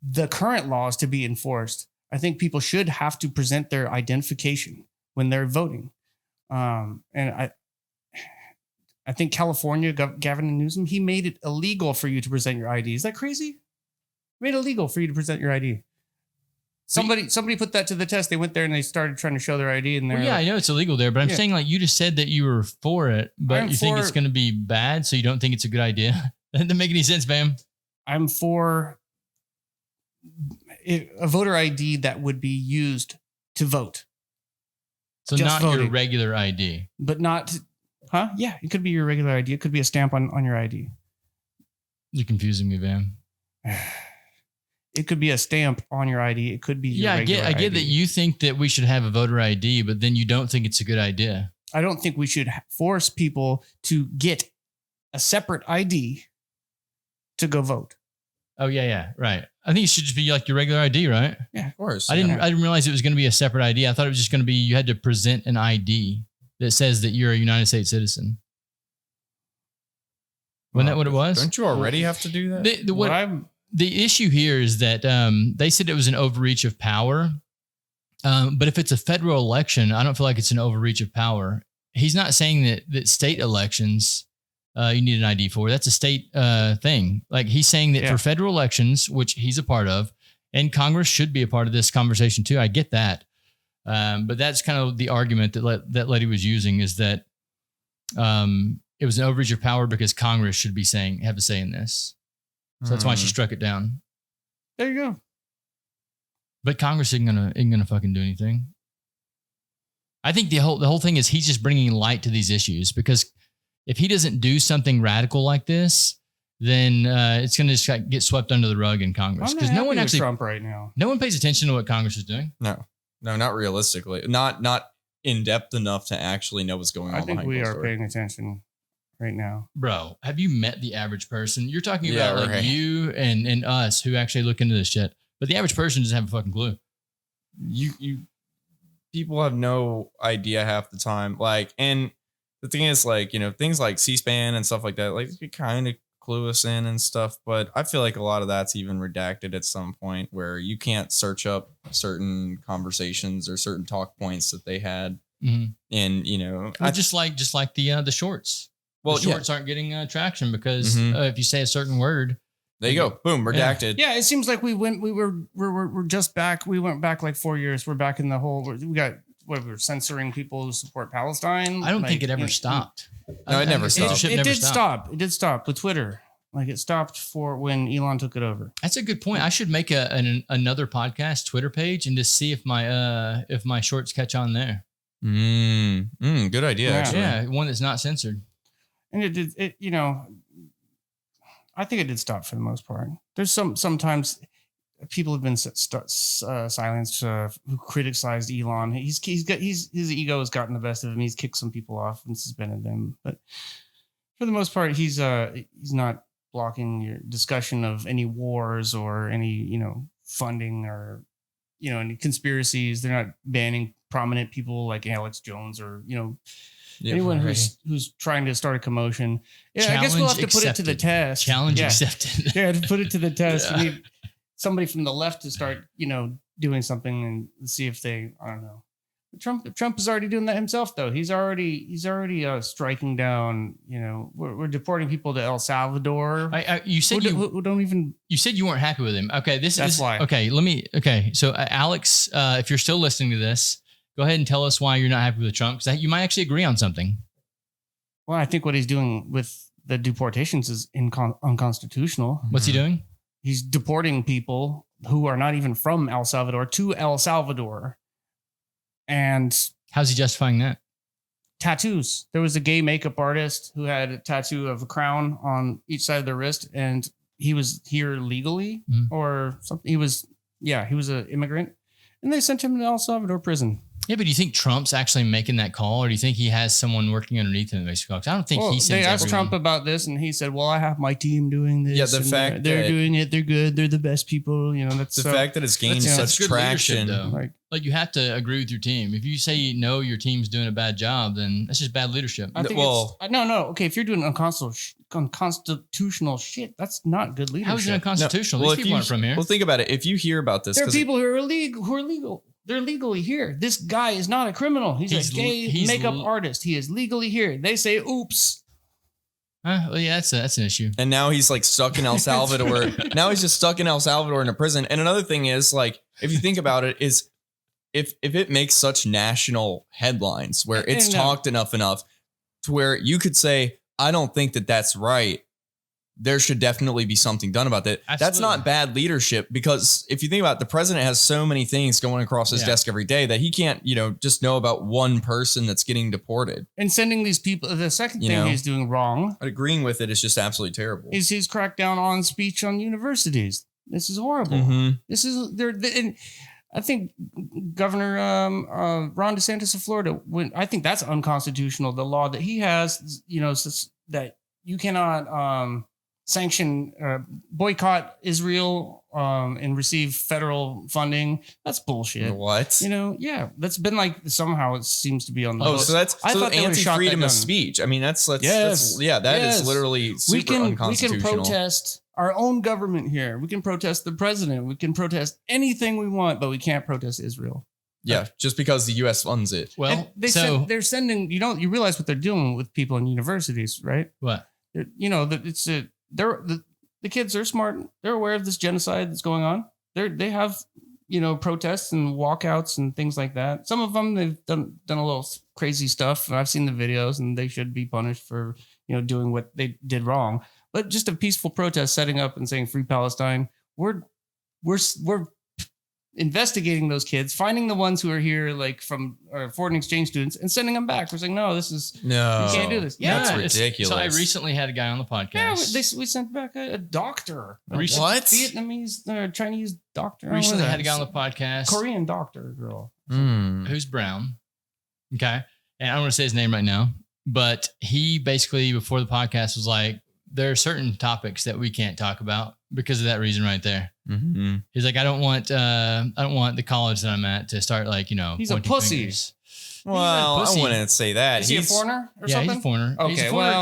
the current laws to be enforced. I think people should have to present their identification when they're voting. And I think California, Gavin Newsom, he made it illegal for you to present your ID. Is that crazy? He made it illegal for you to present your ID. Somebody put that to the test. They went there and they started trying to show their ID. And Well, I know it's illegal there, but I'm saying like you just said that you were for it, but you think it's going to be bad, so you don't think it's a good idea. That doesn't make any sense, Vam. I'm for a voter ID that would be used to vote. So Just not voting. your regular ID. But not, huh? Yeah, it could be your regular ID. It could be a stamp on your ID. You're confusing me, Vam. It could be a stamp on your ID. It could be your regular I get ID. that you think that we should have a voter ID, but then you don't think it's a good idea. I don't think we should force people to get a separate ID to go vote. Oh yeah, right. I think it should just be like your regular ID, right? Yeah, Of course. I didn't realize it was going to be a separate ID. I thought it was just going to be you had to present an ID that says that you're a United States citizen. Wasn't that what it was? Don't you already have to do that? The issue here is that they said it was an overreach of power. But if it's a federal election, I don't feel like it's an overreach of power. He's not saying that state elections you need an ID for. That's a state thing. Like he's saying that for federal elections, which he's a part of, and Congress should be a part of this conversation too. I get that. But that's kind of the argument that lady was using is that it was an overreach of power because Congress should be have a say in this. So that's why she struck it down. There you go. But Congress ain't gonna fucking do anything. I think the whole thing is he's just bringing light to these issues because if he doesn't do something radical like this, then it's gonna just get swept under the rug in Congress because no one actually Trump right now. No one pays attention to what Congress is doing. No, not realistically. Not in depth enough to actually know what's going on. I think behind we closed are doors. paying attention right now. Bro, have you met the average person? You're talking about like right. you and us who actually look into this shit. But the average person doesn't have a fucking clue. You people have no idea half the time. Like, and the thing is, like, things like C-SPAN and stuff like that, like you kind of clue us in and stuff. But I feel like a lot of that's even redacted at some point where you can't search up certain conversations or certain talk points that they had. Mm-hmm. And Just like the shorts. Well, the shorts aren't getting traction because if you say a certain word, there you go. Boom, redacted. Yeah, it seems like we're just back. We went back like 4 years. We're back in the whole. We got we're censoring people who support Palestine. I don't think it ever stopped. No, it never stopped. It did stop. It did stop with Twitter. Like it stopped for when Elon took it over. That's a good point. I should make another podcast Twitter page and just see if my shorts catch on there. Good idea. Yeah. Actually. Yeah, one that's not censored. And it did. I think it did stop for the most part. There's sometimes people have been silenced who criticized Elon. His ego has gotten the best of him. He's kicked some people off and suspended them. But for the most part, he's not blocking your discussion of any wars or any funding or any conspiracies. They're not banning prominent people like Alex Jones or anyone who's trying to start a commotion. Yeah, I guess we'll have to put it to the test. Challenge accepted. Yeah, to put it to the test. Yeah. You need somebody from the left to start, doing something and see if they, I don't know. Trump is already doing that himself, though. He's already striking down. We're deporting people to El Salvador. You said who don't even. You said you weren't happy with him. Okay, that's why. Okay, Okay, so Alex, if you're still listening to this, go ahead and tell us why you're not happy with Trump, because you might actually agree on something. Well, I think what he's doing with the deportations is unconstitutional. What's he doing? He's deporting people who are not even from El Salvador to El Salvador. And how's he justifying that? Tattoos. There was a gay makeup artist who had a tattoo of a crown on each side of their wrist, and he was here legally or something. He was an immigrant, and they sent him to El Salvador prison. Yeah, but do you think Trump's actually making that call, or do you think he has someone working underneath him that makes the call? I don't think he sends They asked everyone. Trump about this, and he said, "Well, I have my team doing this. Yeah, the fact they're that- doing it, they're good, they're the best people. That's The fact that it's gained such good traction. leadership, though. Like you have to agree with your team. If you say no, your team's doing a bad job, then that's just bad leadership. I think no. Okay, if you're doing unconstitutional shit, that's not good leadership. How is it unconstitutional? Well, These people aren't from here. Well, think about it. If you hear about this, There are 'cause people who are legal. They're legally here. This guy is not a criminal. He's a gay makeup artist. He is legally here. They say, "Oops." Well, yeah, that's an issue. And now he's like stuck in El Salvador. Now he's just stuck in El Salvador in a prison. And another thing is like if you think about it, is if it makes such national headlines where it's talked enough to where you could say, I don't think that that's right. There should definitely be something done about that. Absolutely. That's not bad leadership, because if you think about it, the president has so many things going across his desk every day that he can't, just know about one person that's getting deported. And sending these people, the second thing he's doing wrong. Agreeing with it is just absolutely terrible. He's cracked down on speech on universities. This is horrible. Mm-hmm. This is, and I think Governor Ron DeSantis of Florida, I think that's unconstitutional. The law that he has, that you cannot sanction, boycott Israel and receive federal funding. That's bullshit. What? That's been like, somehow it seems to be on the books. So that's anti-freedom of speech. I mean, that's literally super unconstitutional. We can protest our own government here. We can protest the president. We can protest anything we want, but we can't protest Israel. Yeah, just because the U.S. funds it. Well, they're sending. You realize what they're doing with people in universities, right? What? The kids are smart. They're aware of this genocide that's going on. They have protests and walkouts and things like that. Some of them they've done a little crazy stuff. I've seen the videos, and they should be punished for doing what they did wrong. But just a peaceful protest, setting up and saying "Free Palestine." We're investigating those kids, finding the ones who are here, like from foreign exchange students, and sending them back. We're saying, no, you can't do this. Yeah, that's ridiculous. So I recently had a guy on the podcast. Yeah, we sent back a doctor. What? Vietnamese, Chinese doctor. Recently had a guy on the podcast. Korean doctor girl. Who's brown. Okay. And I don't want to say his name right now, but he basically, before the podcast, was like, there are certain topics that we can't talk about because of that reason right there. Mm-hmm. He's like, I don't want the college that I'm at to start he's a pussy. Fingers. Well, I wouldn't say that. Is he a foreigner or something? He's a foreigner. Okay,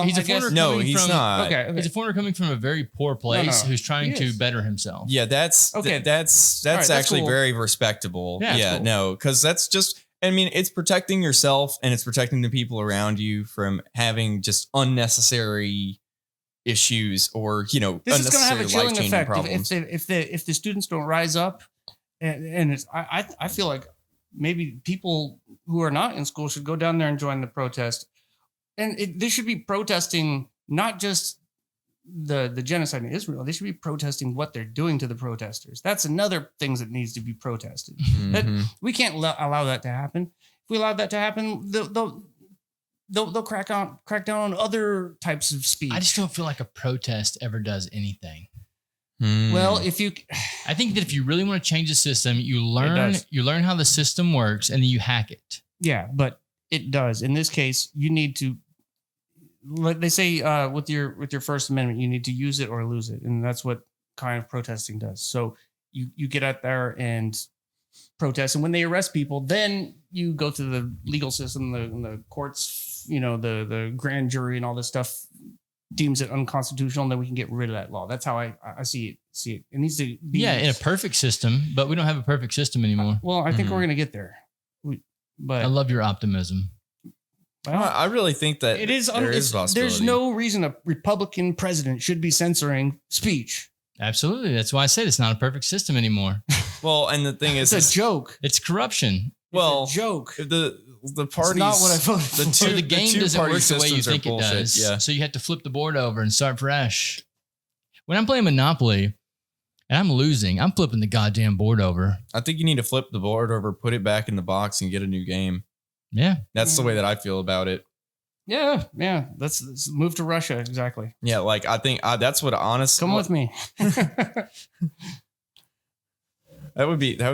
he's a foreigner. No, he's not. Okay. He's a foreigner coming from a very poor place who's trying to better himself. Yeah, that's okay. That's right, actually cool. very respectable. Yeah, cool. No, because that's just. I mean, it's protecting yourself and it's protecting the people around you from having just unnecessary issues or this is going to have a chilling effect problems. if the students don't rise up, and it's I feel like maybe people who are not in school should go down there and join the protest, and they should be protesting not just the genocide in Israel. They should be protesting what they're doing to the protesters. That's another thing that needs to be protested. That we can't allow that to happen. If we allow that to happen, they'll crack down on other types of speech. I just don't feel like a protest ever does anything. Well, I think that if you really want to change the system, you learn how the system works and then you hack it. Yeah, but it does. In this case, you need to, like they say, with your First Amendment, you need to use it or lose it, and that's what kind of protesting does. So you get out there and protest, and when they arrest people, then you go to the legal system, the courts, the grand jury and all this stuff deems it unconstitutional, and then we can get rid of that law. That's how I see it. It needs to be in a perfect system, but we don't have a perfect system anymore. Well, I think we're gonna get there. But I love your optimism. Well, I really think that it is. there is possibility. There's no reason a Republican president should be censoring speech. Absolutely. That's why I said it's not a perfect system anymore. Well, and the thing is, it's a joke. It's corruption. It's a joke. The parties. It's not what I voted. The game doesn't work the way you think it does. Yeah. So you have to flip the board over and start fresh. When I'm playing Monopoly and I'm losing, I'm flipping the goddamn board over. I think you need to flip the board over, put it back in the box, and get a new game. Yeah. That's the way that I feel about it. Yeah. Let's move to Russia. Exactly. Yeah, like I think that's what honestly. Come with me. That would be fun.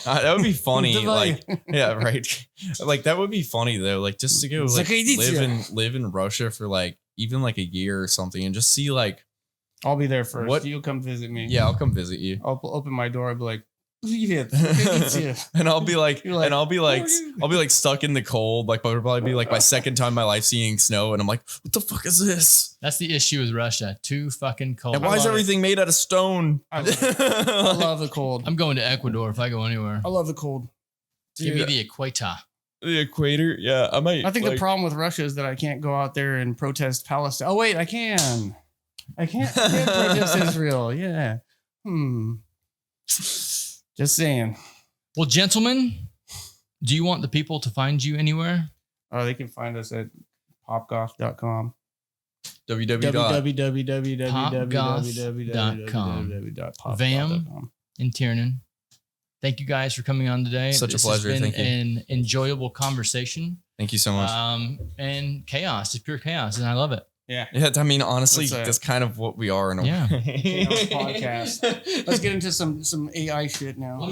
That would be funny. Like, yeah, right. Like that would be funny though. Like just to go like live in Russia for like even like a year or something, and just see like. I'll be there first. You'll come visit me. Yeah, I'll come visit you. I'll open my door. I'll be like. And I'll be like stuck in the cold. Like, it'll probably be like my second time in my life seeing snow, and I'm like, what the fuck is this? That's the issue with Russia. Too fucking cold. And why is everything made out of stone? I love the cold. I'm going to Ecuador if I go anywhere. I love the cold. Give me the equator. The equator? Yeah, I might. I think the problem with Russia is that I can't go out there and protest Palestine. Oh wait, I can. I can't protest Israel. Yeah. Just saying. Well, gentlemen, do you want the people to find you anywhere? They can find us at popgoth.com. www.popgoth.com. Vam and Tiernan, thank you guys for coming on today. Such a This pleasure. Has been Thank you. an enjoyable conversation. Thank you so much. And chaos, it's pure chaos, and I love it. Yeah. Yeah, I mean, honestly, Let's, that's kind of what we are in a Yeah. Chaos podcast. Let's get into some AI shit now.